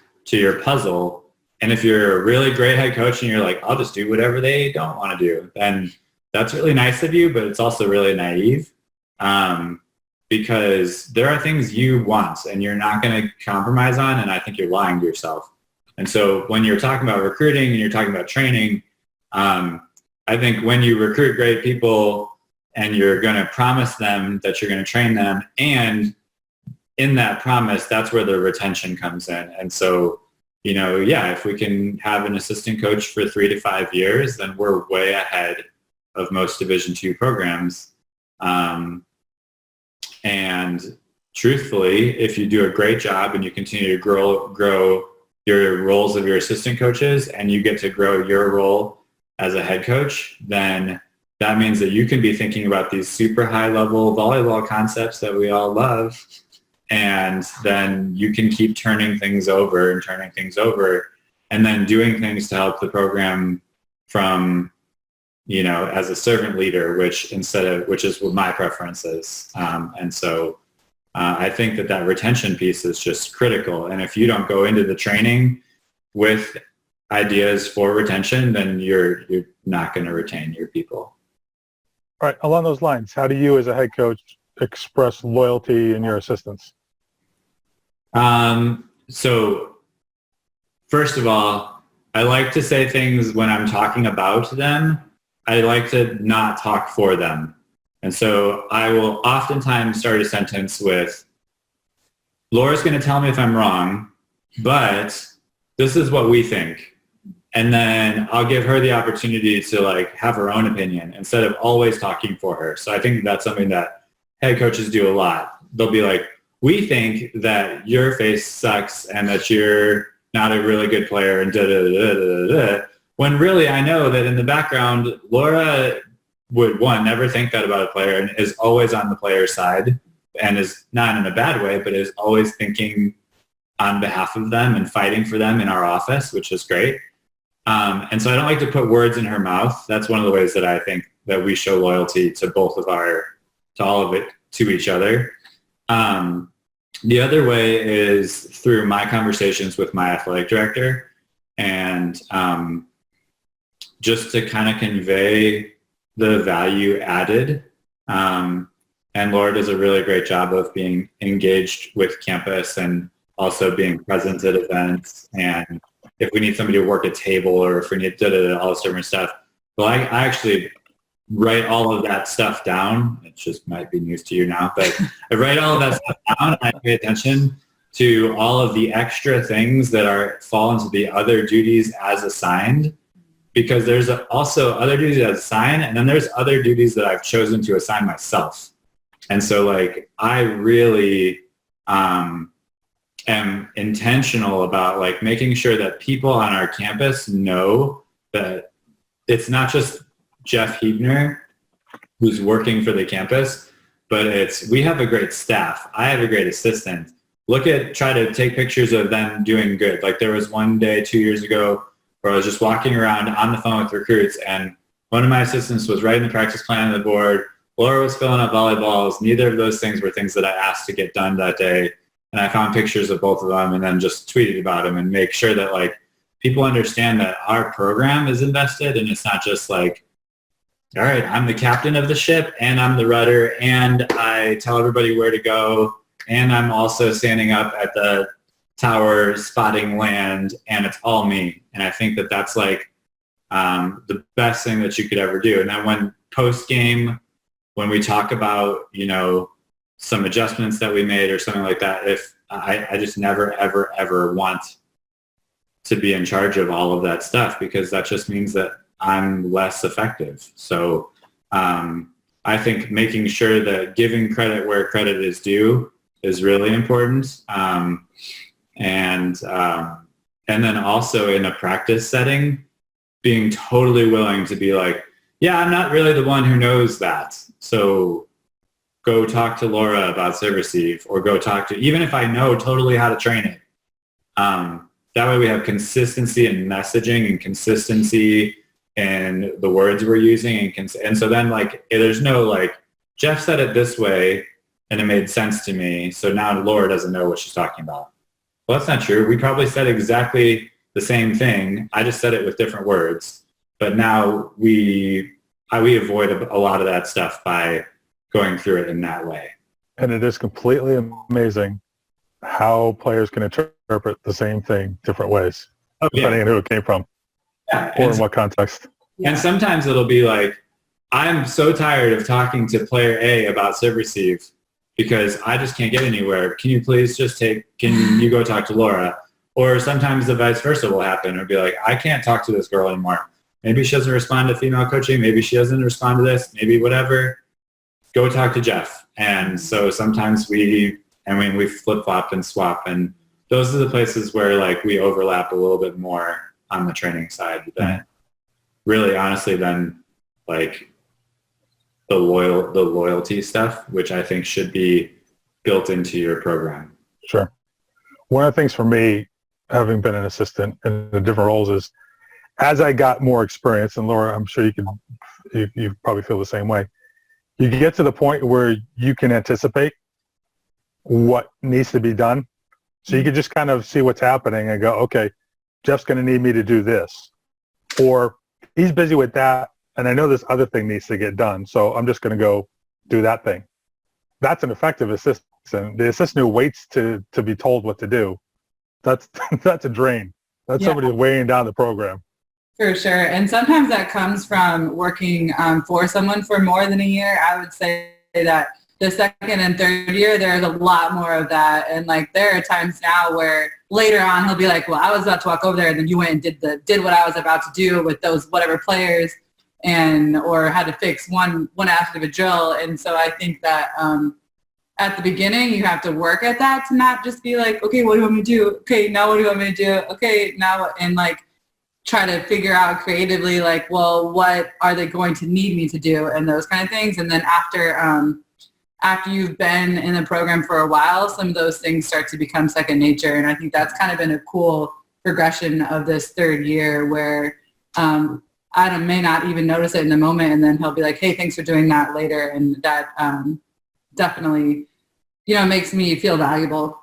puzzle. And if you're a really great head coach and you're like, I'll just do whatever they don't want to do, then that's really nice of you, but it's also really naive, because there are things you want and you're not going to compromise on, and I think you're lying to yourself. And so when you're talking about recruiting and you're talking about training, I think when you recruit great people and you're going to promise them that you're going to train them, and in that promise, that's where the retention comes in. And so, if we can have an assistant coach for 3 to 5 years, then we're way ahead of most Division II programs. And truthfully, if you do a great job and you continue to grow your roles of your assistant coaches and you get to grow your role as a head coach, then that means that you can be thinking about these super high level volleyball concepts that we all love. And then you can keep turning things over and then doing things to help the program from, as a servant leader, which is what my preference is. And so I think that retention piece is just critical. And if you don't go into the training with ideas for retention, then you're not going to retain your people. All right. Along those lines, how do you as a head coach express loyalty in your assistants? So first of all, I like to say things when I'm talking about them. I like to not talk for them. And so I will oftentimes start a sentence with, Laura's going to tell me if I'm wrong, but this is what we think. And then I'll give her the opportunity to like have her own opinion instead of always talking for her. So I think that's something that head coaches do a lot. They'll be like, we think that your face sucks and that you're not a really good player and da-da-da-da-da-da. When really I know that in the background, Laura would, one, never think that about a player and is always on the player's side and is not in a bad way, but is always thinking on behalf of them and fighting for them in our office, which is great. And so I don't like to put words in her mouth. That's one of the ways that I think that we show loyalty to to each other. The other way is through my conversations with my athletic director, and just to kind of convey the value added. And Laura does a really great job of being engaged with campus and also being present at events. And if we need somebody to work a table, or if we need all this different stuff, well, I actually write all of that stuff down. It just might be news to you now, but I write all of that stuff down, and I pay attention to all of the extra things that fall into the other duties as assigned, because there's also other duties as assigned, and then there's other duties that I've chosen to assign myself. And so like I really am intentional about like making sure that people on our campus know that it's not just Jeff Huebner who's working for the campus, but we have a great staff. I have a great assistant. Try to take pictures of them doing good. Like there was one day 2 years ago where I was just walking around on the phone with recruits, and one of my assistants was writing the practice plan on the board. Laura was filling up volleyballs. Neither of those things were things that I asked to get done that day. And I found pictures of both of them and then just tweeted about them and make sure that like people understand that our program is invested, and it's not just like, all right, I'm the captain of the ship and I'm the rudder and I tell everybody where to go, and I'm also standing up at the tower spotting land, and it's all me. And I think that that's like the best thing that you could ever do. And then when post-game, when we talk about, some adjustments that we made or something like that, if I just never, ever, ever want to be in charge of all of that stuff, because that just means that I'm less effective. So I think making sure that giving credit where credit is due is really important. And then also in a practice setting, being totally willing to be like, yeah, I'm not really the one who knows that. So go talk to Laura about serve receive, or go talk to, even if I know totally how to train it. That way we have consistency in messaging and consistency in the words we're using. And so then like, there's no like, Jeff said it this way and it made sense to me, so now Laura doesn't know what she's talking about. Well, that's not true. We probably said exactly the same thing. I just said it with different words. But now we avoid a lot of that stuff by going through it in that way. And it is completely amazing how players can interpret the same thing different ways, depending on who it came from, or in what context. And sometimes it'll be like, I'm so tired of talking to player A about serve receive because I just can't get anywhere. Can you please can you go talk to Laura? Or sometimes the vice versa will happen. It'll be like, I can't talk to this girl anymore. Maybe she doesn't respond to female coaching. Maybe she doesn't respond to this. Maybe whatever. Go talk to Jeff. And so sometimes we flip-flop and swap. And those are the places where like we overlap a little bit more on the training side than really honestly than like the loyalty stuff, which I think should be built into your program. Sure. One of the things for me, having been an assistant in the different roles, is as I got more experience, and Laura, I'm sure you probably feel the same way, you get to the point where you can anticipate what needs to be done. So you can just kind of see what's happening and go, okay, Jeff's going to need me to do this. Or he's busy with that, and I know this other thing needs to get done, so I'm just going to go do that thing. That's an effective assistant. The assistant who waits to be told what to do, that's a drain. That's somebody weighing down the program. For sure. And sometimes that comes from working for someone for more than a year. I would say that the second and third year, there's a lot more of that. And like there are times now where later on he'll be like, well, I was about to walk over there and then you went and did what I was about to do with those whatever players, or had to fix one aspect of a drill. And so I think that at the beginning you have to work at that, to not just be like, okay, what do you want me to do? Okay, now what do you want me to do? Okay, now what? And like try to figure out creatively, like, well, what are they going to need me to do, and those kind of things. And then after you've been in the program for a while, some of those things start to become second nature. And I think that's kind of been a cool progression of this third year where Adam may not even notice it in the moment, and then he'll be like, hey, thanks for doing that later. And that definitely, makes me feel valuable.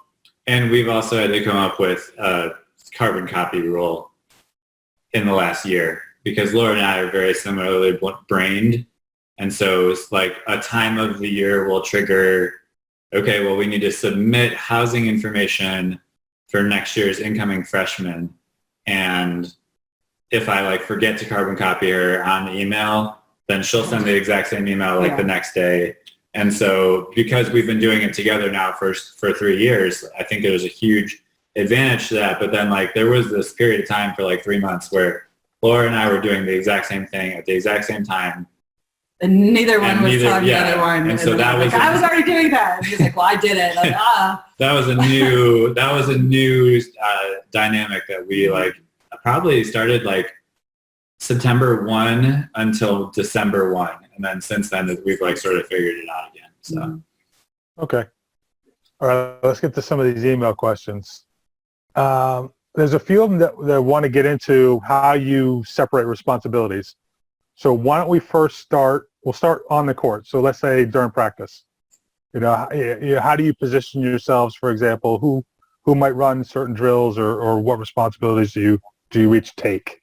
And we've also had to come up with a carbon copy rule in the last year because Laura and I are very similarly brained. And so it's like a time of the year will trigger, okay, well, we need to submit housing information for next year's incoming freshmen. And if I forget to carbon copy her on the email, then she'll send the exact same email the next day. And so because we've been doing it together now for 3 years, I think there's a huge advantage to that. But then there was this period of time for 3 months where Laura and I were doing the exact same thing at the exact same time. And neither one was telling the other one. And so that was I was already doing that. And he's like, well, I did it. That was a new dynamic that we probably started September 1 until December 1. And then since then we've sort of figured it out again. So. Okay. All right, let's get to some of these email questions. There's a few of them that want to get into how you separate responsibilities. So why don't we we'll start on the court. So let's say during practice, how do you position yourselves, for example, who might run certain drills or what responsibilities do you each take?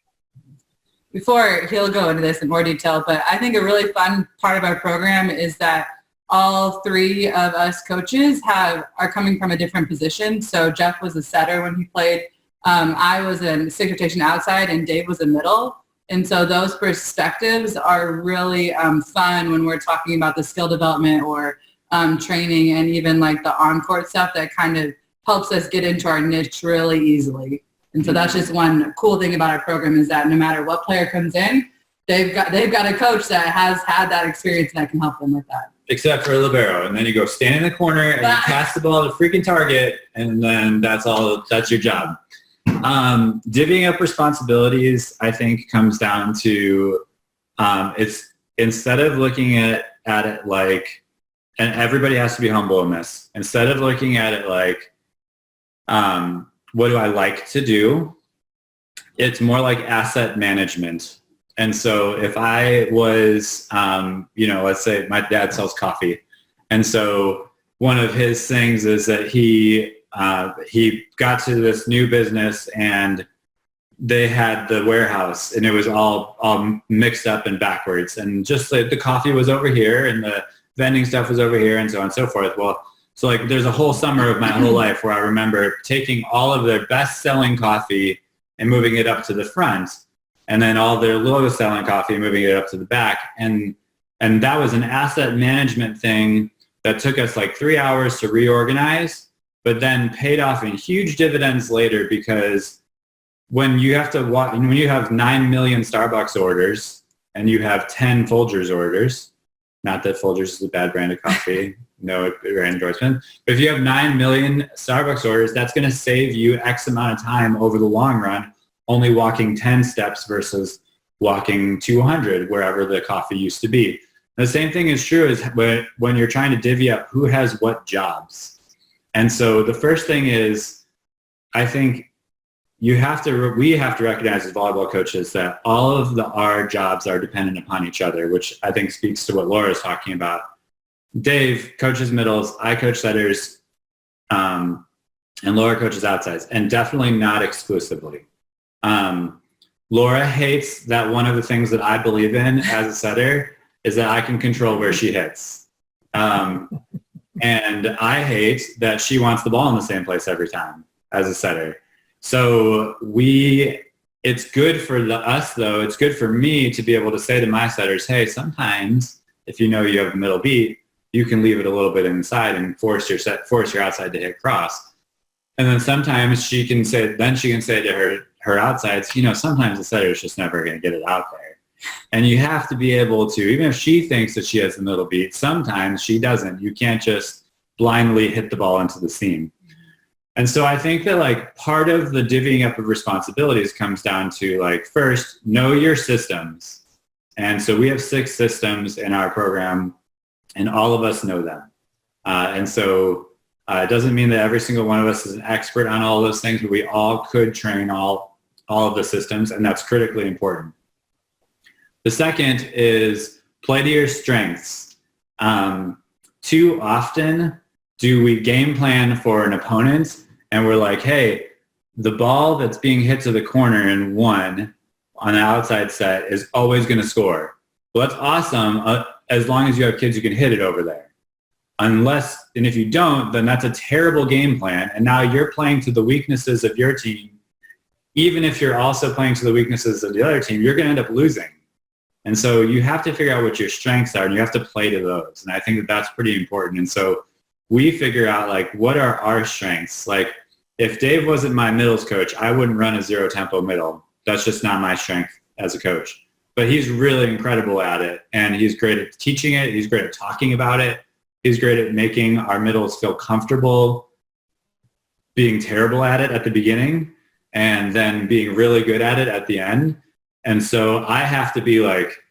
Before he'll go into this in more detail, but I think a really fun part of our program is that all 3 of us coaches are coming from a different position. So Jeff was a setter when he played. I was a stick rotation outside and Dave was a middle. And so those perspectives are really fun when we're talking about the skill development or training and even the on-court stuff that kind of helps us get into our niche really easily. And so that's just one cool thing about our program is that no matter what player comes in, they've got a coach that has had that experience and that can help them with that. Except for a libero. And then you go stand in the corner and you pass the ball to the freaking target and then that's your job. Divvying up responsibilities, I think, comes down to it's instead of looking at it and everybody has to be humble in this, instead of looking at it what do I like to do, it's more like asset management. And so if I was, let's say my dad sells coffee. And so one of his things is that he got to this new business and they had the warehouse and it was all mixed up and backwards. And just the coffee was over here and the vending stuff was over here and so on and so forth. Well, so there's a whole summer of my whole life where I remember taking all of their best selling coffee and moving it up to the front and then all their lowest selling coffee and moving it up to the back. And that was an asset management thing that took us 3 hours to reorganize, but then paid off in huge dividends later because when you have 9 million Starbucks orders and you have 10 Folgers orders, not that Folgers is a bad brand of coffee, no brand endorsement, but if you have 9 million Starbucks orders, that's going to save you X amount of time over the long run, only walking 10 steps versus walking 200 wherever the coffee used to be. The same thing is true as when you're trying to divvy up who has what jobs. And so the first thing is, I think we have to recognize as volleyball coaches that all of our jobs are dependent upon each other, which I think speaks to what Laura's talking about. Dave coaches middles, I coach setters, and Laura coaches outsides, and definitely not exclusively. Laura hates that one of the things that I believe in as a setter is that I can control where she hits. And I hate that she wants the ball in the same place every time as a setter. So it's good for us though, it's good for me to be able to say to my setters, hey, sometimes if you have a middle beat, you can leave it a little bit inside and force your outside to hit cross. And then sometimes she can say to her outsides, sometimes the setter is just never going to get it out there. And you have to be able to, even if she thinks that she has the middle beat, sometimes she doesn't. You can't just blindly hit the ball into the seam. And so I think that part of the divvying up of responsibilities comes down to first, know your systems. And so we have 6 systems in our program and all of us know them. And so it doesn't mean that every single one of us is an expert on all those things, but we all could train all of the systems, and that's critically important. The second is play to your strengths. Too often do we game plan for an opponent and we're like, hey, the ball that's being hit to the corner in one on the outside set is always going to score. Well, that's awesome as long as you have kids who can hit it over there. Unless, and if you don't, then that's a terrible game plan. And now you're playing to the weaknesses of your team. Even if you're also playing to the weaknesses of the other team, you're going to end up losing. And so you have to figure out what your strengths are and you have to play to those. And I think that that's pretty important. And so we figure out like, what are our strengths? Like if Dave wasn't my middles coach, I wouldn't run a 0 tempo middle. That's just not my strength as a coach. But he's really incredible at it. And he's great at teaching it. He's great at talking about it. He's great at making our middles feel comfortable being terrible at it at the beginning and then being really good at it at the end. And so I have to be like,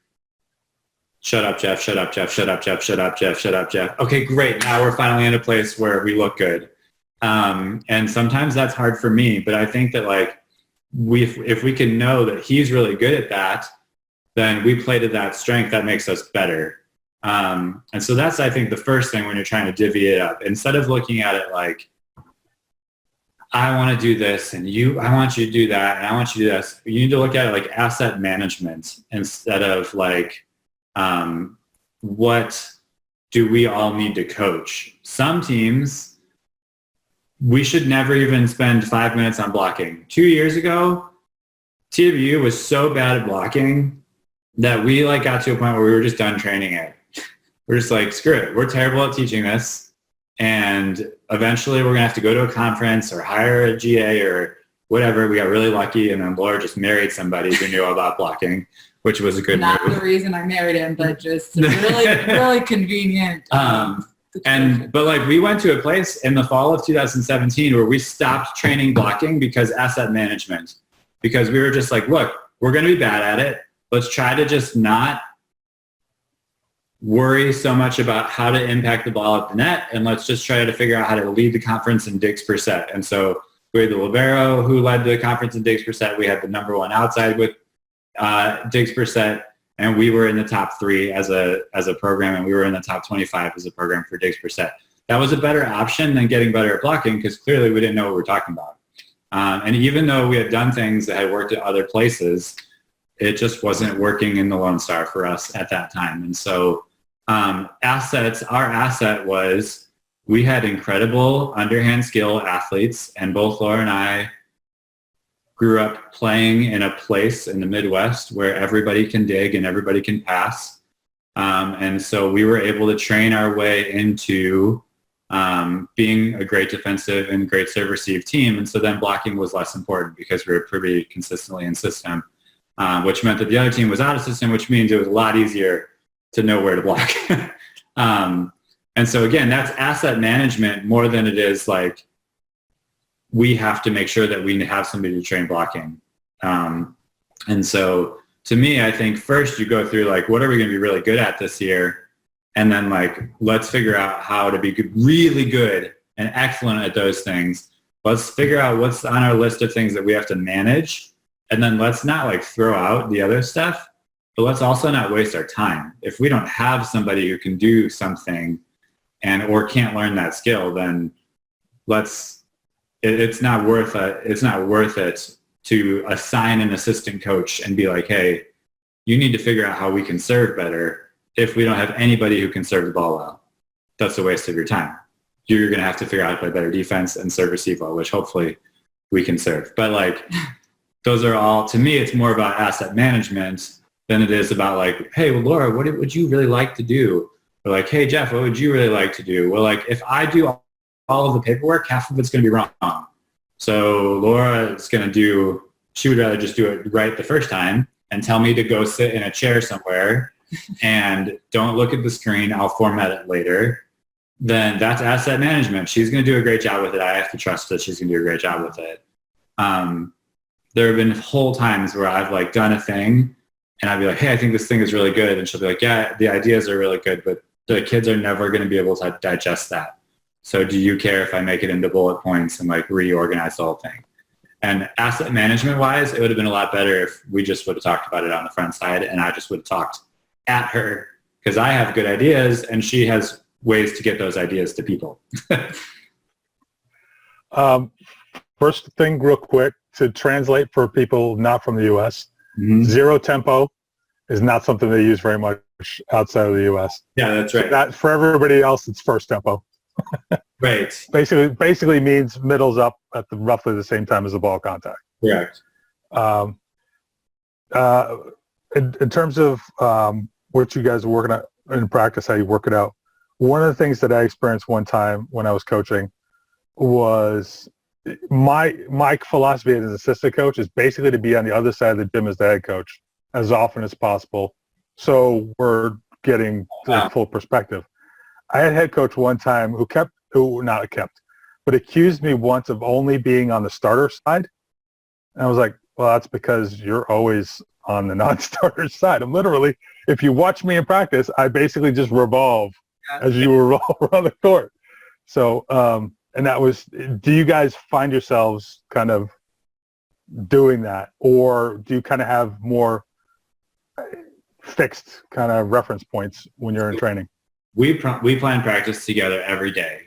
shut up, Jeff, shut up, Jeff, shut up, Jeff, shut up, Jeff, shut up, Jeff. Okay, great. Now we're finally in a place where we look good. And sometimes that's hard for me, but I think that like, if we can know that he's really good at that, then we play to that strength that makes us better. And so that's, I think, the first thing when you're trying to divvy it up. Instead of looking at it like, I want to do this and I want you to do that and I want you to do this. You need to look at it like asset management instead of like, what do we all need to coach? Some teams, we should never even spend 5 minutes on blocking. 2 years ago, TWU was so bad at blocking that we like got to a point where we were just done training it. We're just like, screw it. We're terrible at teaching this. And eventually we're going to have to go to a conference or hire a GA or whatever. We got really lucky. And then Laura just married somebody who knew about blocking, which was a good move. Not the reason I married him, but just really, really convenient. But like we went to a place in the fall of 2017 where we stopped training blocking because asset management, because we were just like, look, we're going to be bad at it. Let's try to just not worry so much about how to impact the ball at the net, and let's just try to figure out how to lead the conference in digs per set. And so we had the libero who led the conference in digs per set. We had the number one outside with digs per set, and we were in the top 3 as a program, and we were in the top 25 as a program for digs per set. That was a better option than getting better at blocking because clearly we didn't know what we were talking about. And even though we had done things that had worked at other places, it just wasn't working in the Lone Star for us at that time. And so our asset was we had incredible underhand skill athletes, and both Laura and I grew up playing in a place in the Midwest where everybody can dig and everybody can pass. And so we were able to train our way into being a great defensive and great serve-receive team. And so then blocking was less important because we were pretty consistently in system, which meant that the other team was out of system, which means it was a lot easier to know where to block. And so again, that's asset management more than it is like we have to make sure that we have somebody to train blocking. And so to me, I think first you go through like, what are we going to be really good at this year? And then like, let's figure out how to be really good and excellent at those things. Let's figure out what's on our list of things that we have to manage. And then let's not like throw out the other stuff, but let's also not waste our time. If we don't have somebody who can do something or can't learn that skill, then it's not worth it to assign an assistant coach and be like, hey, you need to figure out how we can serve better if we don't have anybody who can serve the ball well. That's a waste of your time. You're going to have to figure out how to play better defense and serve receive well, which hopefully we can serve. But like, those are all, to me, it's more about asset management than it is about like, hey, well, Laura, what would you really like to do? Or like, hey, Jeff, what would you really like to do? Well, like if I do all of the paperwork, half of it's going to be wrong. So Laura is going to she would rather just do it right the first time and tell me to go sit in a chair somewhere and don't look at the screen. I'll format it later. Then that's asset management. She's going to do a great job with it. I have to trust that she's going to do a great job with it. There have been whole times where I've like done a thing and I'd be like, hey, I think this thing is really good. And she'll be like, yeah, the ideas are really good, but the kids are never going to be able to digest that. So do you care if I make it into bullet points and like reorganize the whole thing? And asset management wise, it would have been a lot better if we just would have talked about it on the front side and I just would have talked at her, because I have good ideas and she has ways to get those ideas to people. First thing real quick to translate for people not from the U.S., zero tempo is not something they use very much outside of the U.S. Yeah, that's right. So that, for everybody else, it's first tempo. Right. Basically means middle's up at roughly the same time as the ball contact. Correct. In terms of what you guys are working at in practice, how you work it out, one of the things that I experienced one time when I was coaching was my philosophy as an assistant coach is basically to be on the other side of the gym as the head coach as often as possible, so we're getting the full perspective. I had a head coach one time who but accused me once of only being on the starter side. And I was like, well, that's because you're always on the non-starter side. I'm literally, if you watch me in practice, I basically just revolve as you revolve around the court. So, and that was, do you guys find yourselves kind of doing that, or do you kind of have more fixed kind of reference points when you're in training? We plan practice together every day.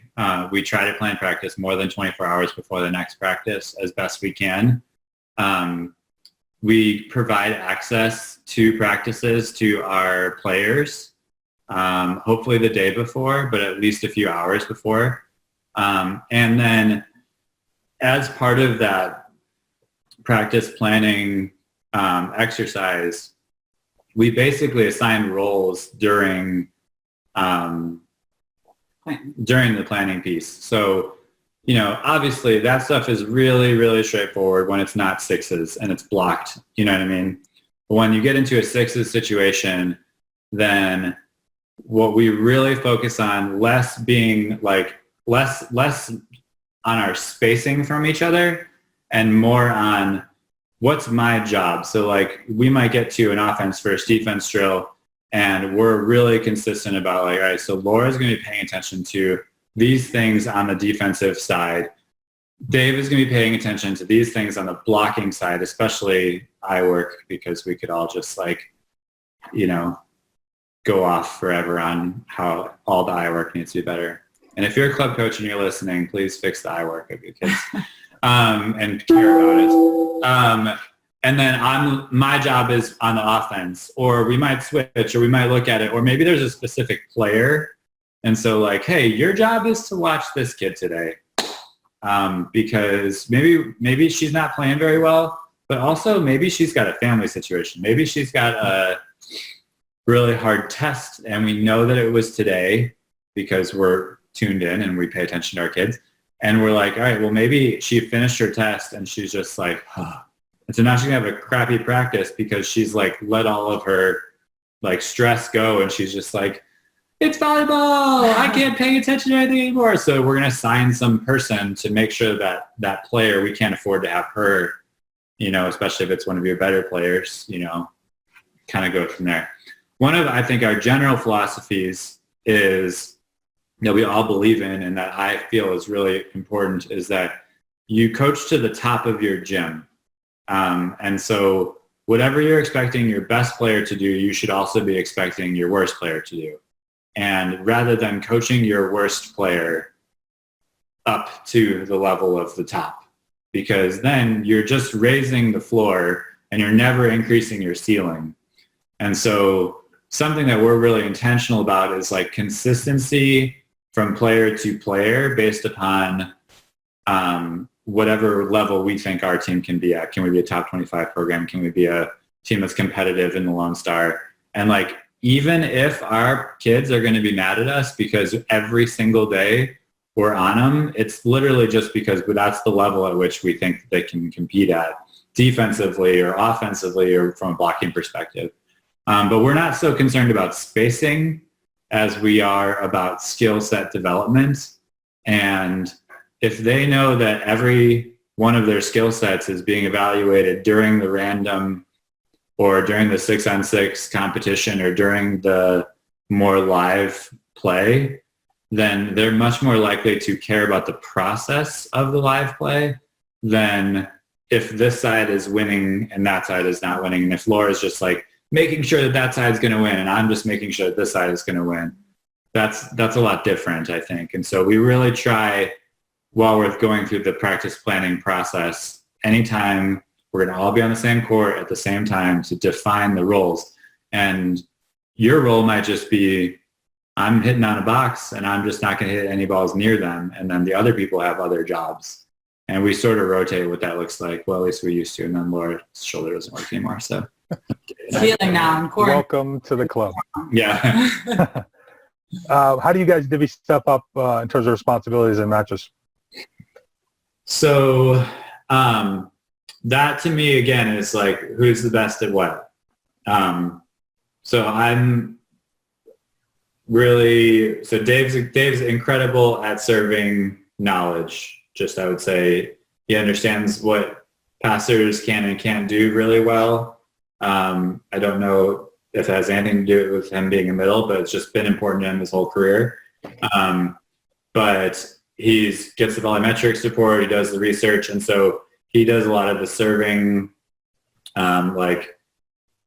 We try to plan practice more than 24 hours before the next practice as best we can. We provide access to practices to our players, hopefully the day before, but at least a few hours before. And then as part of that practice planning exercise, we basically assign roles during the planning piece. So, obviously that stuff is really, really straightforward when it's not sixes and it's blocked. You know what I mean? But when you get into a sixes situation, then what we really focus on less on our spacing from each other and more on what's my job. So like we might get to an offense first defense drill and we're really consistent about all right, so Laura's going to be paying attention to these things on the defensive side. Dave is going to be paying attention to these things on the blocking side, especially eye work, because we could all just go off forever on how all the eye work needs to be better. And if you're a club coach and you're listening, please fix the eye work of your kids and care about it. And then my job is on the offense, or we might switch, or we might look at it, or maybe there's a specific player. And so hey, your job is to watch this kid today because maybe she's not playing very well, but also maybe she's got a family situation. Maybe she's got a really hard test and we know that it was today because we're tuned in and we pay attention to our kids. And we're like, all right, well, maybe she finished her test and she's just like, and so now she's gonna have a crappy practice because she's let all of her stress go and she's just like, it's volleyball, I can't pay attention to anything anymore. So we're gonna assign some person to make sure that that player, we can't afford to have her, especially if it's one of your better players, kind of go from there. One of, I think, our general philosophies is that we all believe in and that I feel is really important is that you coach to the top of your gym. And so whatever you're expecting your best player to do, you should also be expecting your worst player to do. And rather than coaching your worst player up to the level of the top, because then you're just raising the floor and you're never increasing your ceiling. And so something that we're really intentional about is consistency from player to player based upon whatever level we think our team can be at. Can we be a top 25 program? Can we be a team that's competitive in the Lone Star? And even if our kids are going to be mad at us because every single day we're on them, it's literally just because that's the level at which we think they can compete at defensively or offensively or from a blocking perspective. But we're not so concerned about spacing as we are about skill set development. And if they know that every one of their skill sets is being evaluated during the random or during the 6-on-6 competition or during the more live play, then they're much more likely to care about the process of the live play than if this side is winning and that side is not winning, and if Laura's just like making sure that that side's going to win and I'm just making sure that this side is going to win, that's a lot different, I think. And so we really try, while we're going through the practice planning process, anytime we're going to all be on the same court at the same time, to define the roles. And your role might just be, I'm hitting on a box and I'm just not going to hit any balls near them. And then the other people have other jobs. And we sort of rotate what that looks like. Well, at least we used to. And then Laura's shoulder doesn't work anymore. So feeling now in court. Welcome to the club. yeah. How do you guys divvy stuff up in terms of responsibilities and matches? So that to me, again, is like, who's the best at what? So I'm really, so Dave's incredible at serving knowledge. Just, I would say, he understands what passers can and can't do really well. I don't know if it has anything to do with him being a middle, but it's just been important to him his whole career. But he gets the volumetric support, he does the research, and so he does a lot of the serving like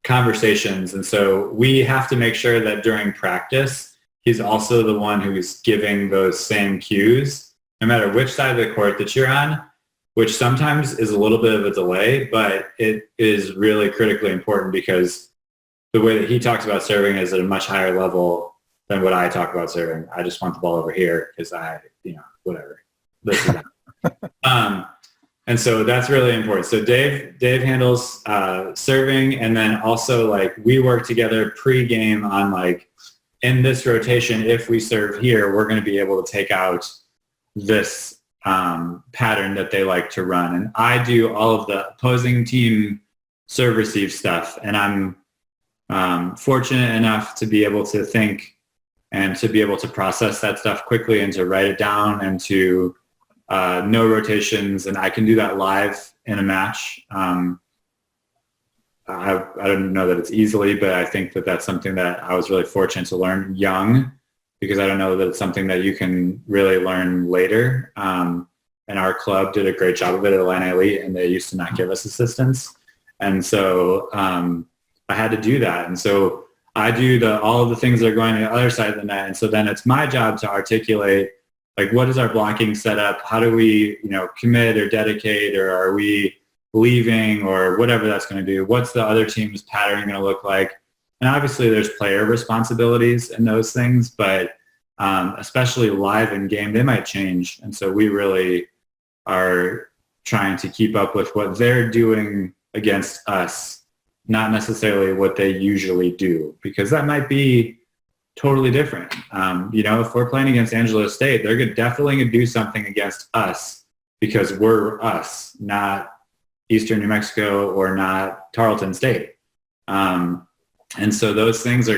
conversations. And so we have to make sure that during practice, he's also the one who's giving those same cues, no matter which side of the court that you're on, which sometimes is a little bit of a delay, but it is really critically important because the way that he talks about serving is at a much higher level than what I talk about serving. I just want the ball over here because whatever. This is that. And so that's really important. So Dave handles serving, and then also like we work together pre-game on like, in this rotation, if we serve here, we're going to be able to take out this pattern that they like to run. And I do all of the opposing team serve receive stuff. And I'm fortunate enough to be able to think and to be able to process that stuff quickly and to write it down and to know rotations. And I can do that live in a match. I don't know that it's easily, but I think that that's something that I was really fortunate to learn young, because I don't know that it's something that you can really learn later. And our club did a great job of it at Atlanta Elite, and they used to not give us assistance. And so I had to do that. And so I do all of the things that are going on the other side of the net. And so then it's my job to articulate, like, what is our blocking setup? How do we, commit or dedicate, or are we leaving, or whatever that's going to do? What's the other team's pattern going to look like? And obviously there's player responsibilities in those things, but especially live in game, they might change. And so we really are trying to keep up with what they're doing against us, not necessarily what they usually do, because that might be totally different. If we're playing against Angelo State, they're definitely going to do something against us because we're us, not Eastern New Mexico or not Tarleton State. And so those things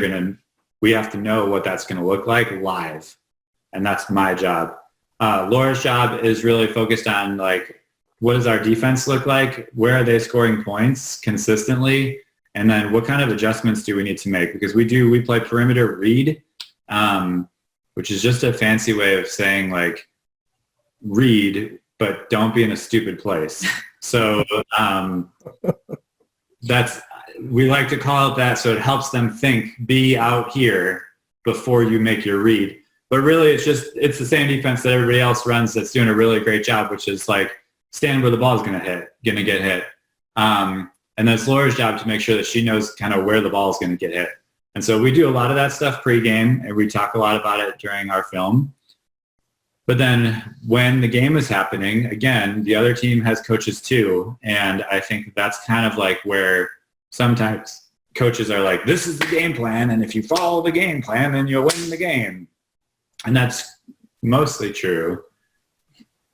we have to know what that's going to look like live. And that's my job. Laura's job is really focused on, like, what does our defense look like? Where are they scoring points consistently? And then what kind of adjustments do we need to make? Because we play perimeter read, which is just a fancy way of saying, like, read, but don't be in a stupid place. So we like to call it that, so it helps them think, be out here before you make your read. But really it's the same defense that everybody else runs that's doing a really great job, which is like, stand where the ball is going to get hit. And then it's Laura's job to make sure that she knows kind of where the ball is going to get hit. And so we do a lot of that stuff pre-game, and we talk a lot about it during our film. But then when the game is happening, again, the other team has coaches too. And I think that's kind of like where sometimes coaches are like, this is the game plan, and if you follow the game plan, then you'll win the game. And that's mostly true.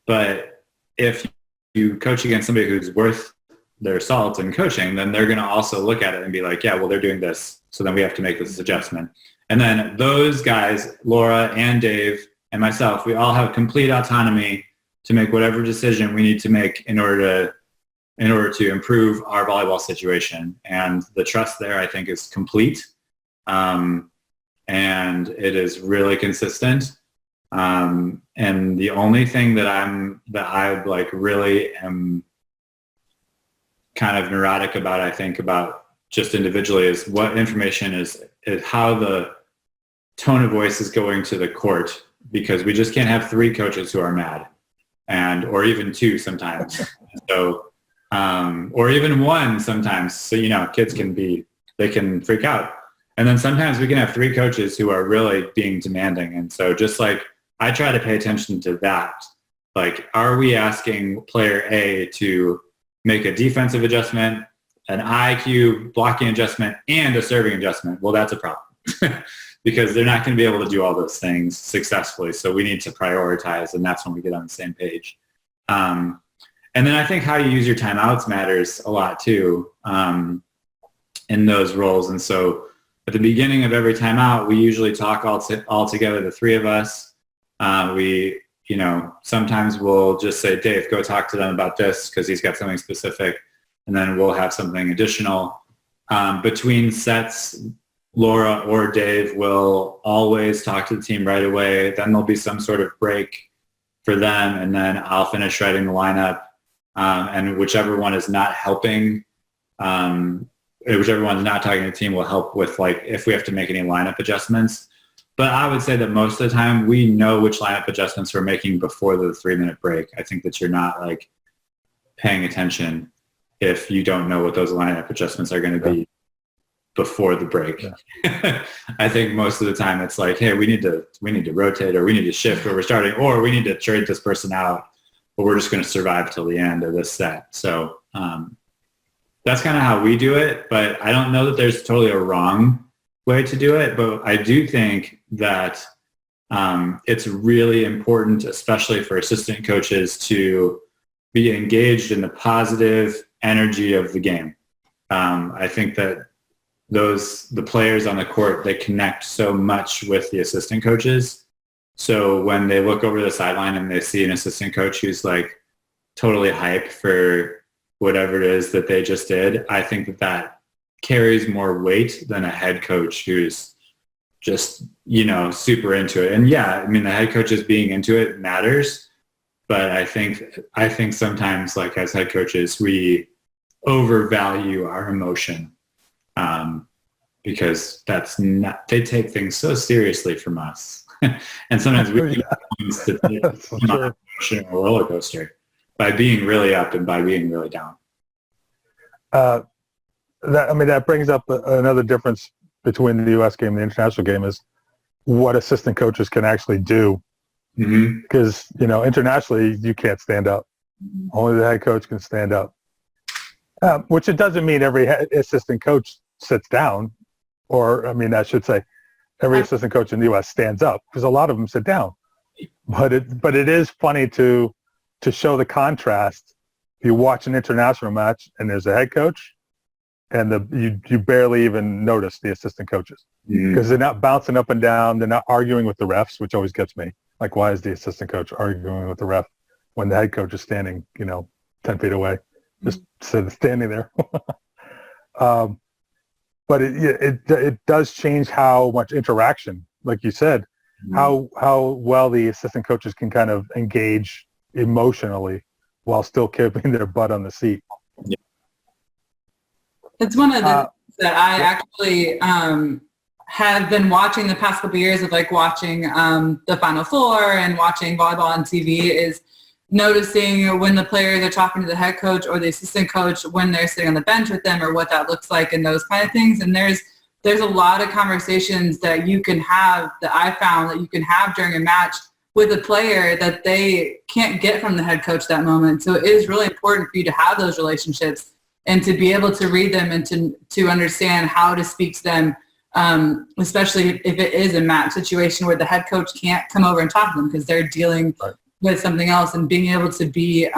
But if you coach against somebody who's worth their salt in coaching, then they're going to also look at it and be like, yeah, well, they're doing this, so then we have to make this adjustment. And then those guys, Laura and Dave and myself, we all have complete autonomy to make whatever decision we need to make in order to improve our volleyball situation. And the trust there, I think, is complete. And it is really consistent. And the only thing that I like really am kind of neurotic about, I think, about just individually is what information is how the tone of voice is going to the court, because we just can't have 3 coaches who are mad, or even 2 sometimes. So, or even 1 sometimes. So, kids they can freak out. And then sometimes we can have 3 coaches who are really being demanding. And so just like, I try to pay attention to that. Like, are we asking player A to make a defensive adjustment, an IQ blocking adjustment, and a serving adjustment? Well, that's a problem because they're not going to be able to do all those things successfully. So we need to prioritize, and that's when we get on the same page. And then I think how you use your timeouts matters a lot too in those roles. And so at the beginning of every timeout, we usually talk all together, the 3 of us. We, sometimes we'll just say, Dave, go talk to them about this because he's got something specific. And then we'll have something additional. Between sets, Laura or Dave will always talk to the team right away. Then there'll be some sort of break for them. And then I'll finish writing the lineup. And whichever one is not helping, whichever one's not talking to the team will help with, like, if we have to make any lineup adjustments. But I would say that most of the time we know which lineup adjustments we're making before the 3-minute break. I think that you're not like paying attention if you don't know what those lineup adjustments are going to be before the break. Yeah. I think most of the time it's like, hey, we need to rotate, or we need to shift where we're starting, or we need to trade this person out, or we're just going to survive till the end of this set. So that's kind of how we do it. But I don't know that there's totally a wrong way to do it. But I do think that it's really important, especially for assistant coaches, to be engaged in the positive energy of the game. I think that the players on the court, they connect so much with the assistant coaches. So when they look over the sideline and they see an assistant coach who's like totally hyped for whatever it is that they just did, I think that carries more weight than a head coach who's just, super into it. And yeah, I mean, the head coaches being into it matters, but I think sometimes, like, as head coaches, we overvalue our emotion because they take things so seriously from us. And sometimes we take things to take an emotional roller coaster by being really up and by being really down. That brings up another difference between the U.S. game and the international game is what assistant coaches can actually do. Because, internationally, you can't stand up. Only the head coach can stand up. Which it doesn't mean every assistant coach sits down, or, I should say every assistant coach in the U.S. stands up, because a lot of them sit down. But it is funny to show the contrast. If you watch an international match and there's a head coach, and you barely even notice the assistant coaches because they're not bouncing up and down. They're not arguing with the refs, which always gets me. Like, why is the assistant coach arguing with the ref when the head coach is standing, 10 feet away, just standing there? But it does change how much interaction, like you said, how well the assistant coaches can kind of engage emotionally while still keeping their butt on the seat. Yeah. It's one of the things that I actually have been watching the past couple of years of, like, watching the Final Four and watching volleyball on TV, is noticing when the players are talking to the head coach or the assistant coach when they're sitting on the bench with them, or what that looks like and those kind of things. And there's a lot of conversations that you can have, that I found that you can have during a match with a player that they can't get from the head coach that moment. So it is really important for you to have those relationships and to be able to read them and to understand how to speak to them, especially if it is a match situation where the head coach can't come over and talk to them because they're dealing with something else, and being able to be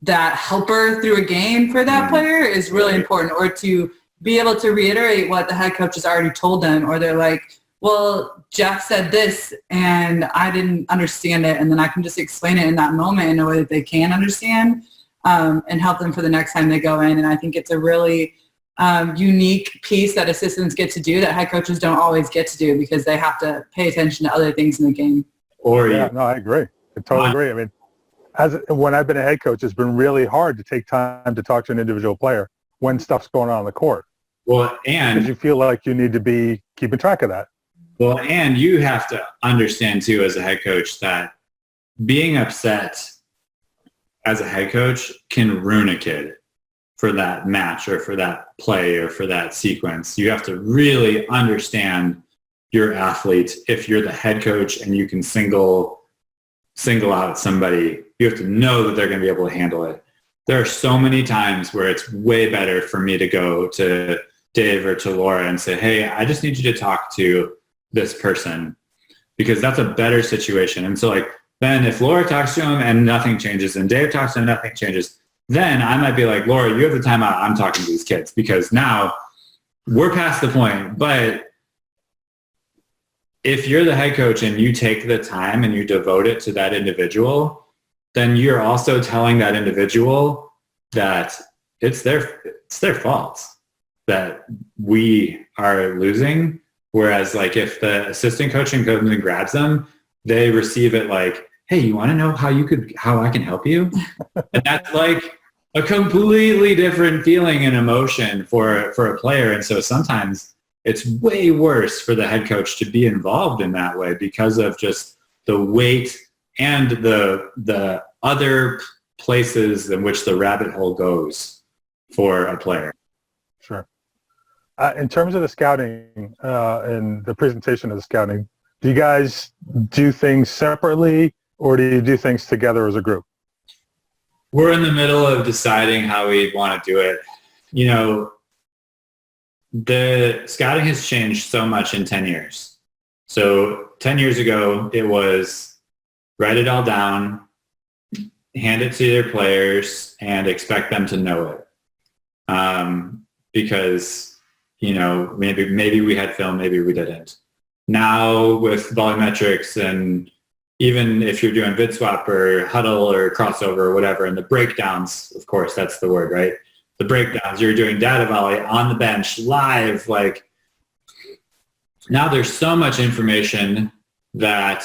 that helper through a game for that player is really important, or to be able to reiterate what the head coach has already told them, or they're like, well, Jeff said this and I didn't understand it, and then I can just explain it in that moment in a way that they can understand. And help them for the next time they go in. And I think it's a really unique piece that assistants get to do that head coaches don't always get to do, because they have to pay attention to other things in the game. No, I agree. I totally agree. when I've been a head coach, it's been really hard to take time to talk to an individual player when stuff's going on the court. Well, because you feel like you need to be keeping track of that. Well, and you have to understand too, as a head coach, that being upset as a head coach can ruin a kid for that match or for that play or for that sequence. You have to really understand your athlete. If you're the head coach and you can single out somebody, you have to know that they're going to be able to handle it. There are so many times where it's way better for me to go to Dave or to Laura and say, hey, I just need you to talk to this person, because that's a better situation. And so like, then if Laura talks to him and nothing changes and Dave talks to him and nothing changes, then I might be like, Laura, you have the timeout. I'm talking to these kids, because now we're past the point. But if you're the head coach and you take the time and you devote it to that individual, then you're also telling that individual that it's their fault that we are losing. Whereas like if the assistant coach comes and grabs them, they receive it like, hey, you want to know how I can help you? And that's like a completely different feeling and emotion for a player. And so sometimes it's way worse for the head coach to be involved in that way because of just the weight and the other places in which the rabbit hole goes for a player. Sure. In terms of the scouting and the presentation of the scouting, do you guys do things separately or do you do things together as a group? We're in the middle of deciding how we want to do it. You know, the scouting has changed so much in 10 years. So 10 years ago, it was write it all down, hand it to your players, and expect them to know it. Because, you know, maybe we had film, maybe we didn't. Now with volumetrics, and even if you're doing vid swap or huddle or crossover or whatever, and the breakdowns, of course, that's the word, right? The breakdowns, you're doing data volley on the bench live. Like now there's so much information that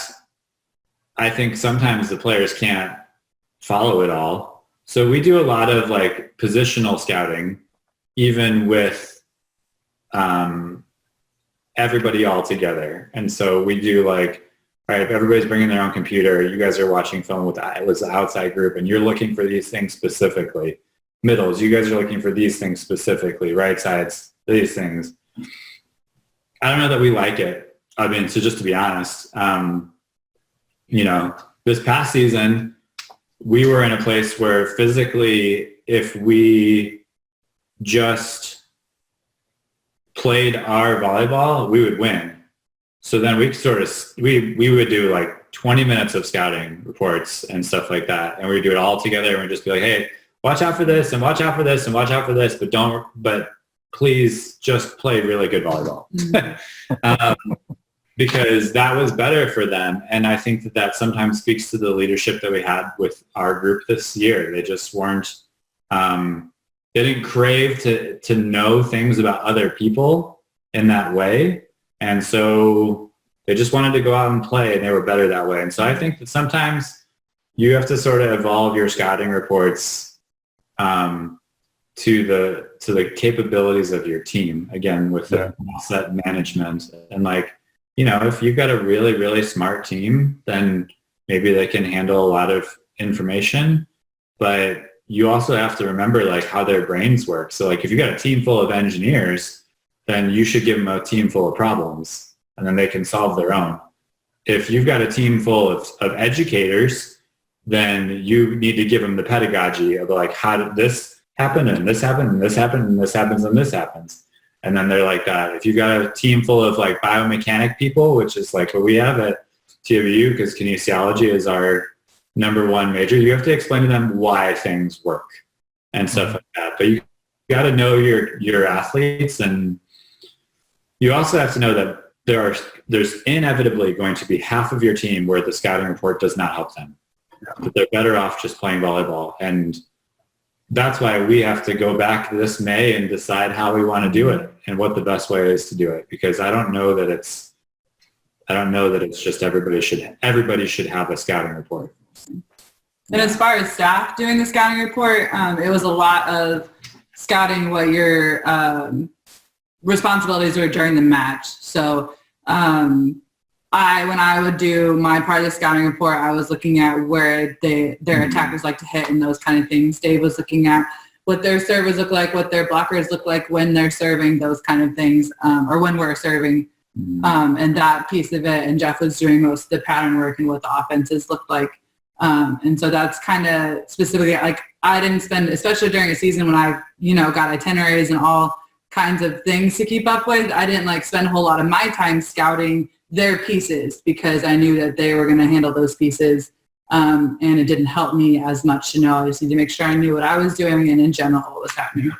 I think sometimes the players can't follow it all. So we do a lot of like positional scouting, even with everybody all together. And so we do like, all right, if everybody's bringing their own computer, you guys are watching film with the outside group and you're looking for these things specifically. Middles, you guys are looking for these things specifically. Right sides, these things. I don't know that we like it. I mean, so just to be honest, you know, this past season, we were in a place where physically, if we just played our volleyball, we would win. So then we would do like 20 minutes of scouting reports and stuff like that. And we'd do it all together and we'd just be like, hey, watch out for this and watch out for this and watch out for this, but please just play really good volleyball. Because that was better for them. And I think that sometimes speaks to the leadership that we had with our group this year. They just weren't, they didn't crave to know things about other people in that way. And so they just wanted to go out and play, and they were better that way. And so I think that sometimes you have to sort of evolve your scouting reports to the capabilities of your team, again, with the asset management. And like, you know, if you've got a really, really smart team, then maybe they can handle a lot of information, but you also have to remember like how their brains work. So like if you got a team full of engineers, then you should give them a team full of problems and then they can solve their own. If you've got a team full of educators, then you need to give them the pedagogy of like, how did this happen and this happened and this happened and this happens and this happens. And then they're like that. If you've got a team full of like biomechanic people, which is like what we have at TWU, because kinesiology is our number one major, you have to explain to them why things work and stuff like that. But you got to know your athletes, and you also have to know that there's inevitably going to be half of your team where the scouting report does not help them. But they're better off just playing volleyball. And that's why we have to go back this May and decide how we want to do it and what the best way is to do it. Because I don't know that it's just everybody should have a scouting report. And as far as staff doing the scouting report, it was a lot of scouting what your responsibilities were during the match. So when I would do my part of the scouting report, I was looking at where their attackers like to hit and those kind of things. Dave was looking at what their servers look like, what their blockers look like when they're serving, those kind of things, or when we're serving, and that piece of it. And Jeff was doing most of the pattern work and what the offenses look like. And so that's kind of specifically, like, I didn't spend, especially during a season when I, got itineraries and all kinds of things to keep up with, I didn't like spend a whole lot of my time scouting their pieces because I knew that they were going to handle those pieces. And it didn't help me as much to know. I just need to make sure I knew what I was doing and in general what was happening.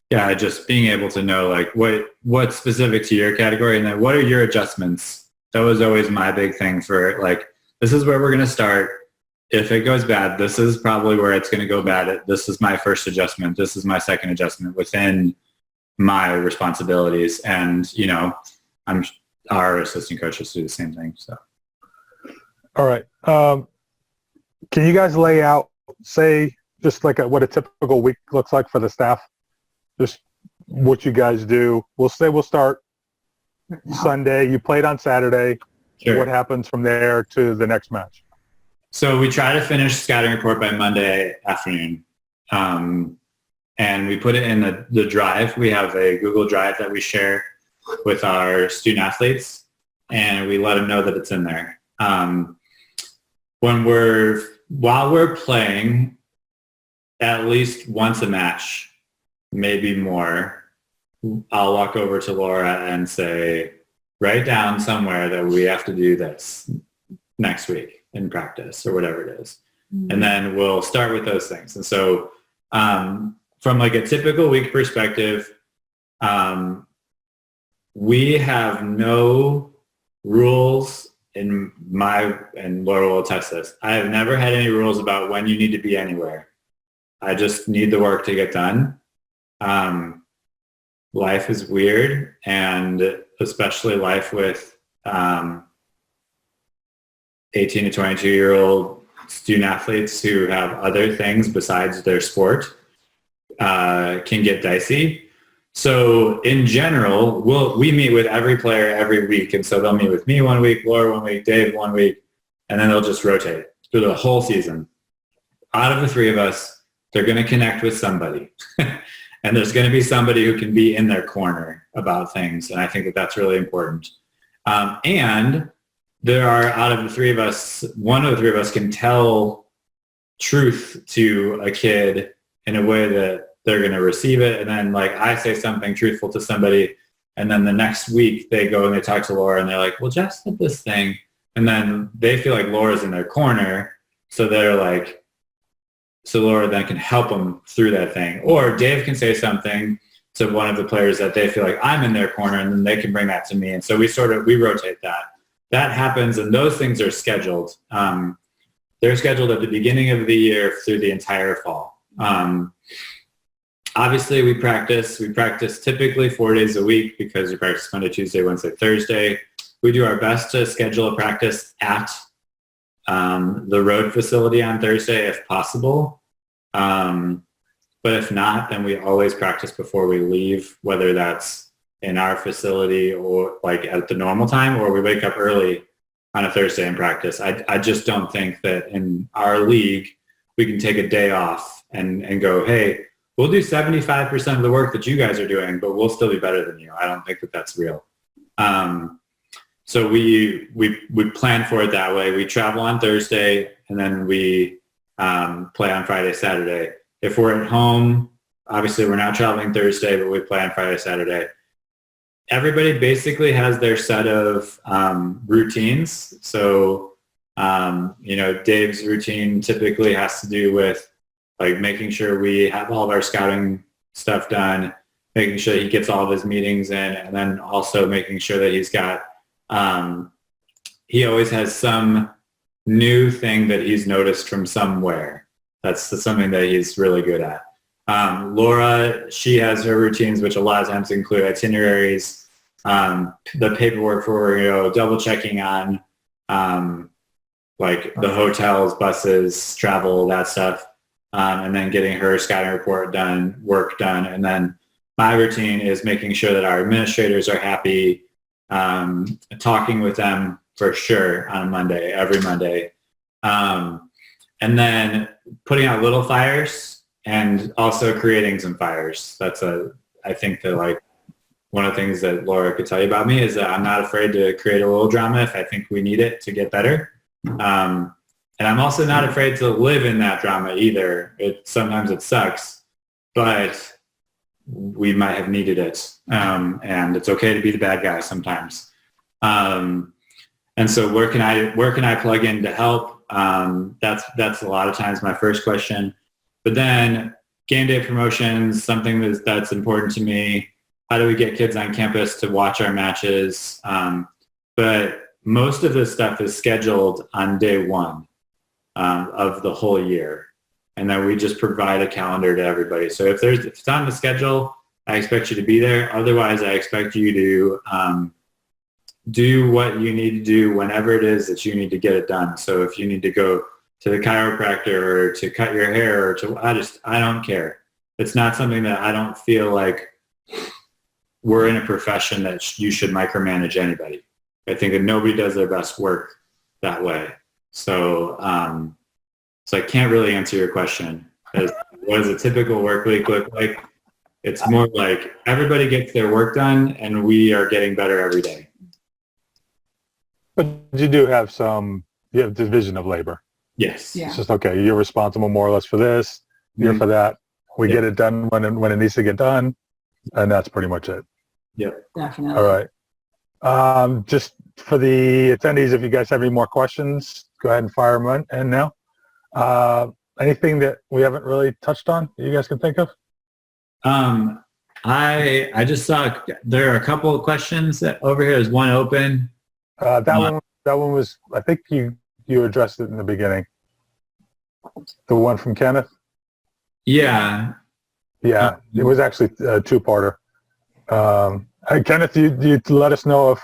Yeah, just being able to know like what's specific to your category and then what are your adjustments. That was always my big thing for like, this is where we're going to start. If it goes bad, this is probably where it's going to go bad. This is my first adjustment. This is my second adjustment within my responsibilities. And, our assistant coaches do the same thing. So. All right. Can you guys lay out, say, just like what a typical week looks like for the staff? Just what you guys do. We'll start Sunday. You played on Saturday. Sure. What happens from there to the next match? So we try to finish scouting report by Monday afternoon. And we put it in the drive. We have a Google Drive that we share with our student athletes, and we let them know that it's in there. While we're playing, at least once a match, maybe more, I'll walk over to Laura and say, write down somewhere that we have to do this next week in practice or whatever it is. Mm-hmm. And then we'll start with those things. And so from like a typical week perspective, we have no rules and Laura will attest this. I have never had any rules about when you need to be anywhere. I just need the work to get done. Life is weird, and especially life with 18 to 22-year-old student athletes who have other things besides their sport can get dicey. So in general, we meet with every player every week. And so they'll meet with me one week, Laura one week, Dave one week, and then they'll just rotate through the whole season. Out of the three of us, they're going to connect with somebody. And there's going to be somebody who can be in their corner about things. And I think that that's really important. And there are, out of the three of us, one of the three of us can tell truth to a kid in a way that they're going to receive it. And then like I say something truthful to somebody, and then the next week they go and they talk to Laura and they're like, well, Jeff said this thing. And then they feel like Laura's in their corner. So they're like, so Laura then can help them through that thing. Or Dave can say something to one of the players that they feel like I'm in their corner, and then they can bring that to me. And so we rotate that. That happens, and those things are scheduled. They're scheduled at the beginning of the year through the entire fall. Obviously, we practice typically 4 days a week because we practice Monday, Tuesday, Wednesday, Thursday. We do our best to schedule a practice at the road facility on Thursday if possible. But if not, then we always practice before we leave, whether that's in our facility or like at the normal time, or we wake up early on a Thursday and practice. I just don't think that in our league, we can take a day off and go, hey, we'll do 75% of the work that you guys are doing, but we'll still be better than you. I don't think that that's real. So we plan for it that way. We travel on Thursday, and then we play on Friday, Saturday. If we're at home, obviously we're not traveling Thursday, but we play on Friday, Saturday. Everybody basically has their set of routines. So, Dave's routine typically has to do with like making sure we have all of our scouting stuff done, making sure he gets all of his meetings in, and then also making sure that he's got, he always has some new thing that he's noticed from somewhere. That's something that he's really good at. Laura, she has her routines, which a lot of times include itineraries, the paperwork for, double checking on like the hotels, buses, travel, that stuff. And then getting her scouting report done, work done. And then my routine is making sure that our administrators are happy, talking with them for sure on a Monday, every Monday. And then putting out little fires and also creating some fires. I think that like one of the things that Laura could tell you about me is that I'm not afraid to create a little drama if I think we need it to get better. And I'm also not afraid to live in that drama either. Sometimes it sucks, but we might have needed it. And it's okay to be the bad guy sometimes. And so where can I plug in to help? That's a lot of times my first question. But then game day promotions, something that's important to me. How do we get kids on campus to watch our matches? But most of this stuff is scheduled on day one of the whole year. And then we just provide a calendar to everybody. So if it's on the schedule, I expect you to be there. Otherwise, I expect you to do what you need to do whenever it is that you need to get it done. So if you need to go to the chiropractor or to cut your hair or I don't care. It's not something that I don't feel like we're in a profession that you should micromanage anybody. I think that nobody does their best work that way. So I can't really answer your question. What does a typical work week look like? It's more like everybody gets their work done and we are getting better every day. But you do have division of labor. Yes. Yeah. It's just, okay, you're responsible more or less for this, you're for that. We get it done when it needs to get done, and that's pretty much it. Yep. Definitely. All right. Just for the attendees, if you guys have any more questions, go ahead and fire them in now. Anything that we haven't really touched on that you guys can think of? I just saw there are a couple of questions that over here. There's one open. That one was, I think you addressed it in the beginning. The one from Kenneth? Yeah. Yeah, it was actually a two-parter. Kenneth, you let us know if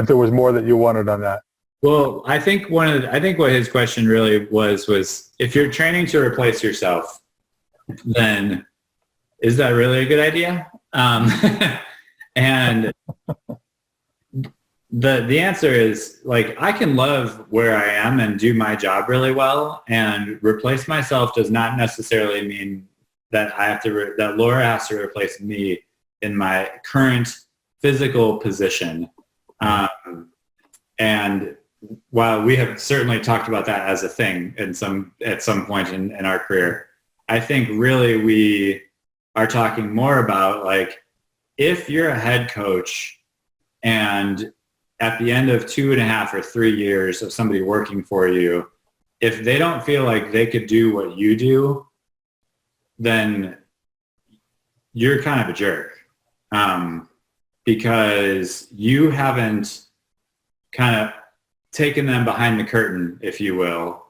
there was more that you wanted on that. Well, I think what his question really was if you're training to replace yourself, then is that really a good idea? And the answer is, like, I can love where I am and do my job really well, and replace myself does not necessarily mean that that Laura has to replace me in my current physical position. And while we have certainly talked about that as a thing at some point in our career, I think really we are talking more about, like, if you're a head coach and at the end of 2.5 or 3 years of somebody working for you, if they don't feel like they could do what you do, then you're kind of a jerk, because you haven't kind of taken them behind the curtain, if you will,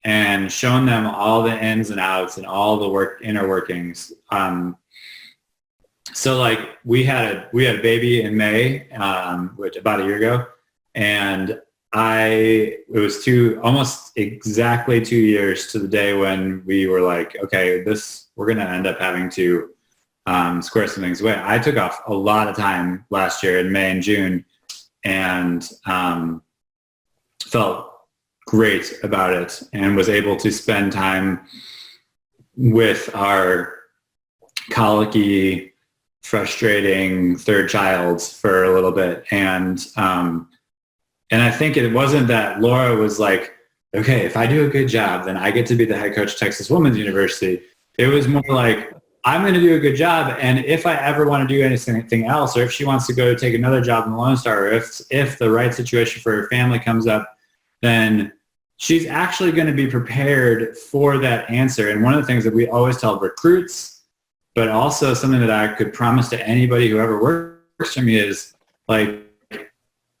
and shown them all the ins and outs and all the inner workings. So like we had a baby in May, which about a year ago, and it was almost exactly 2 years to the day when we were like, okay, we're going to end up having to square some things away. I took off a lot of time last year in May and June, and felt great about it, and was able to spend time with our colicky, frustrating third child for a little bit. And I think it wasn't that Laura was like, okay, if I do a good job, then I get to be the head coach of Texas Women's University. It was more like, I'm going to do a good job, and if I ever want to do anything else, or if she wants to go take another job in the Lone Star, or if the right situation for her family comes up, then she's actually going to be prepared for that answer. And one of the things that we always tell recruits, but also something that I could promise to anybody who ever works for me, is like,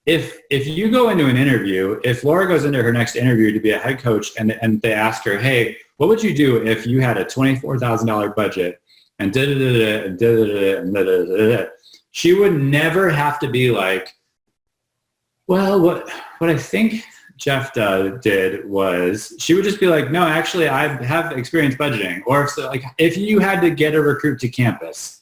if you go into an interview, if Laura goes into her next interview to be a head coach, and they ask her, hey, what would you do if you had a $24,000 budget and da-da-da-da and da-da-da-da and da-da-da-da, she would never have to be like, well, what I think Jeff did was she would just be like, no, actually, I have experience budgeting. Or if you had to get a recruit to campus,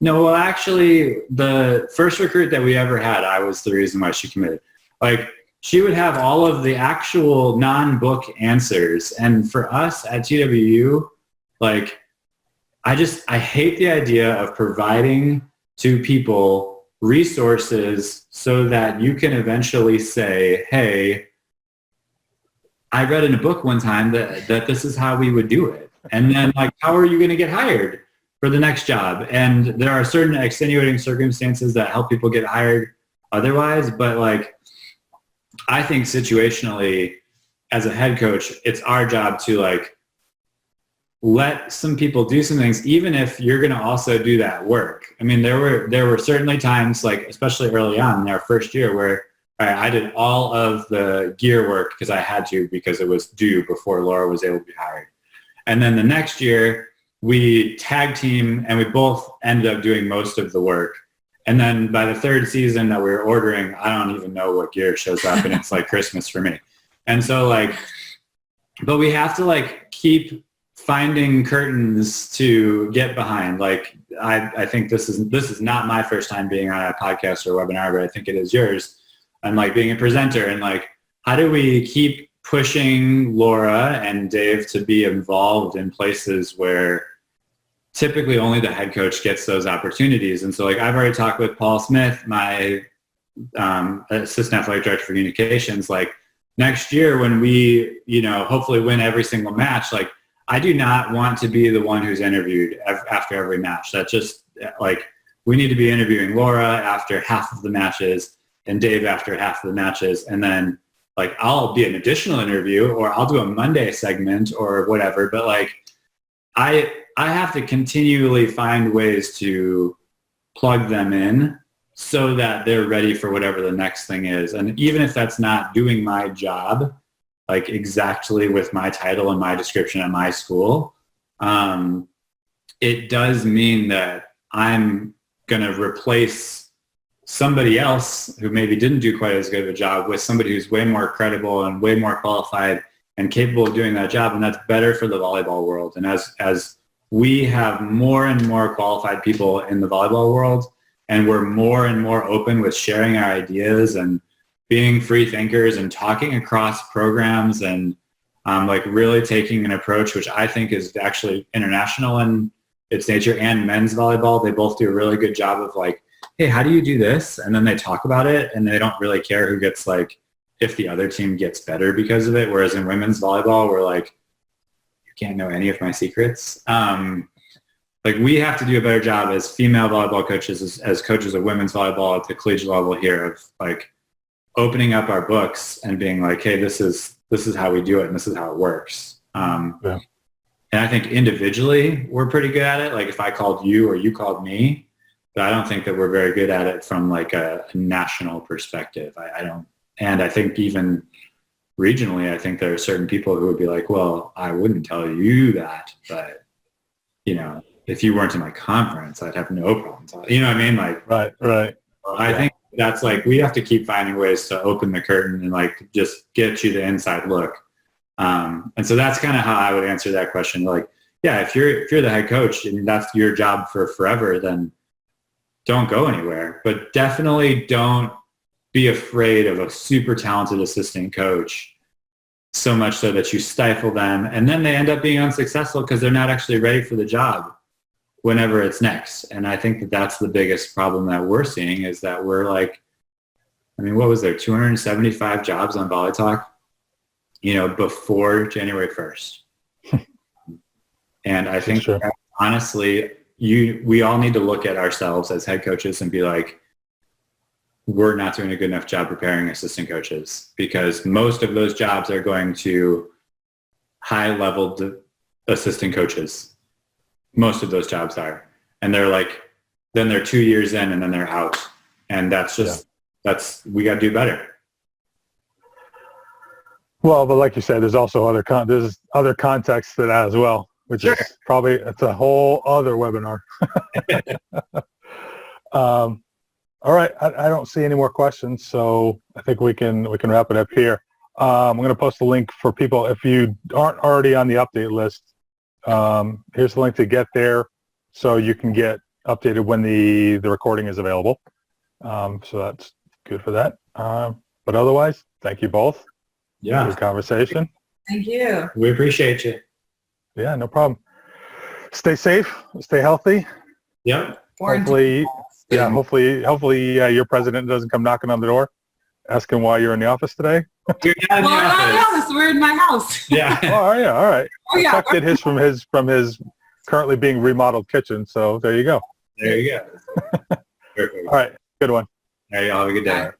no, well, actually, the first recruit that we ever had, I was the reason why she committed. Like, she would have all of the actual non-book answers. And for us at TWU, like, I hate the idea of providing to people resources so that you can eventually say, hey, I read in a book one time that this is how we would do it. And then, like, how are you going to get hired for the next job? And there are certain extenuating circumstances that help people get hired otherwise. But, like, I think situationally, as a head coach, it's our job to, like, let some people do some things, even if you're going to also do that work. I mean, there were certainly times, like, especially early on in our first year, where I did all of the gear work because I had to, because it was due before Laura was able to be hired. And then the next year, we tag team and we both ended up doing most of the work. And then by the third season that we were ordering, I don't even know what gear shows up, and it's like Christmas for me. And so, like, but we have to, like, keep finding curtains to get behind. Like, I think this is not my first time being on a podcast or webinar, but I think it is yours. And, like, being a presenter, and, like, how do we keep pushing Laura and Dave to be involved in places where typically only the head coach gets those opportunities? And so, like, I've already talked with Paul Smith, my assistant athletic director for communications, like, next year when we, hopefully win every single match, like, I do not want to be the one who's interviewed after every match. That's just, like, we need to be interviewing Laura after half of the matches and Dave after half of the matches. And then, like, I'll be an additional interview, or I'll do a Monday segment or whatever. But, like, I have to continually find ways to plug them in so that they're ready for whatever the next thing is. And even if that's not doing my job, like, exactly with my title and my description at my school, it does mean that I'm going to replace somebody else who maybe didn't do quite as good of a job with somebody who's way more credible and way more qualified and capable of doing that job. And that's better for the volleyball world. And as we have more and more qualified people in the volleyball world, and we're more and more open with sharing our ideas and being free thinkers and talking across programs, and like, really taking an approach, which I think is actually international in its nature, and men's volleyball, they both do a really good job of, like, hey, how do you do this? And then they talk about it, and they don't really care who gets, like, if the other team gets better because of it. Whereas in women's volleyball, we're like, you can't know any of my secrets. Like, we have to do a better job as female volleyball coaches, as coaches of women's volleyball at the collegiate level here, of, like, opening up our books and being like, hey, this is how we do it, and this is how it works. Yeah. And I think individually we're pretty good at it. Like, if I called you or you called me, but I don't think that we're very good at it from, like, a national perspective. I don't. And I think even regionally, I think there are certain people who would be like, well, I wouldn't tell you that, but, if you weren't in my conference, I'd have no problem telling you. You know what I mean? Like, right. I think that's, like, we have to keep finding ways to open the curtain and, like, just get you the inside look. And so that's kind of how I would answer that question. Like, yeah, if you're the head coach and that's your job for forever, then don't go anywhere. But definitely don't be afraid of a super talented assistant coach, so much so that you stifle them, and then they end up being unsuccessful because they're not actually ready for the job whenever it's next. And I think that that's the biggest problem that we're seeing, is that we're, like, I mean, what was there, 275 jobs on Volley Talk, before January 1st. And I think that, honestly, we all need to look at ourselves as head coaches and be like, we're not doing a good enough job preparing assistant coaches, because most of those jobs are going to high-level assistant coaches. Most of those jobs are. And they're, like, then they're 2 years in and then they're out. And that's just, we got to do better. Well, but like you said, there's also other context to that as well, which is probably, it's a whole other webinar. All right, I don't see any more questions, so I think we can wrap it up here. I'm going to post a link for people. If you aren't already on the update list, here's the link to get there so you can get updated when the recording is available. So that's good for that. But otherwise, thank you both. Yeah. Good conversation. Thank you. We appreciate you. Yeah, no problem. Stay safe. Stay healthy. Yep. Hopefully your president doesn't come knocking on the door asking why you're in the office today. We're not in the Well, not in the office. office. We're in my house. Yeah. Oh, yeah, all right. Oh, yeah. Chuck did his from his currently being remodeled kitchen, so there you go. There you go. Perfect. All right, good one. All right, y'all have a good day.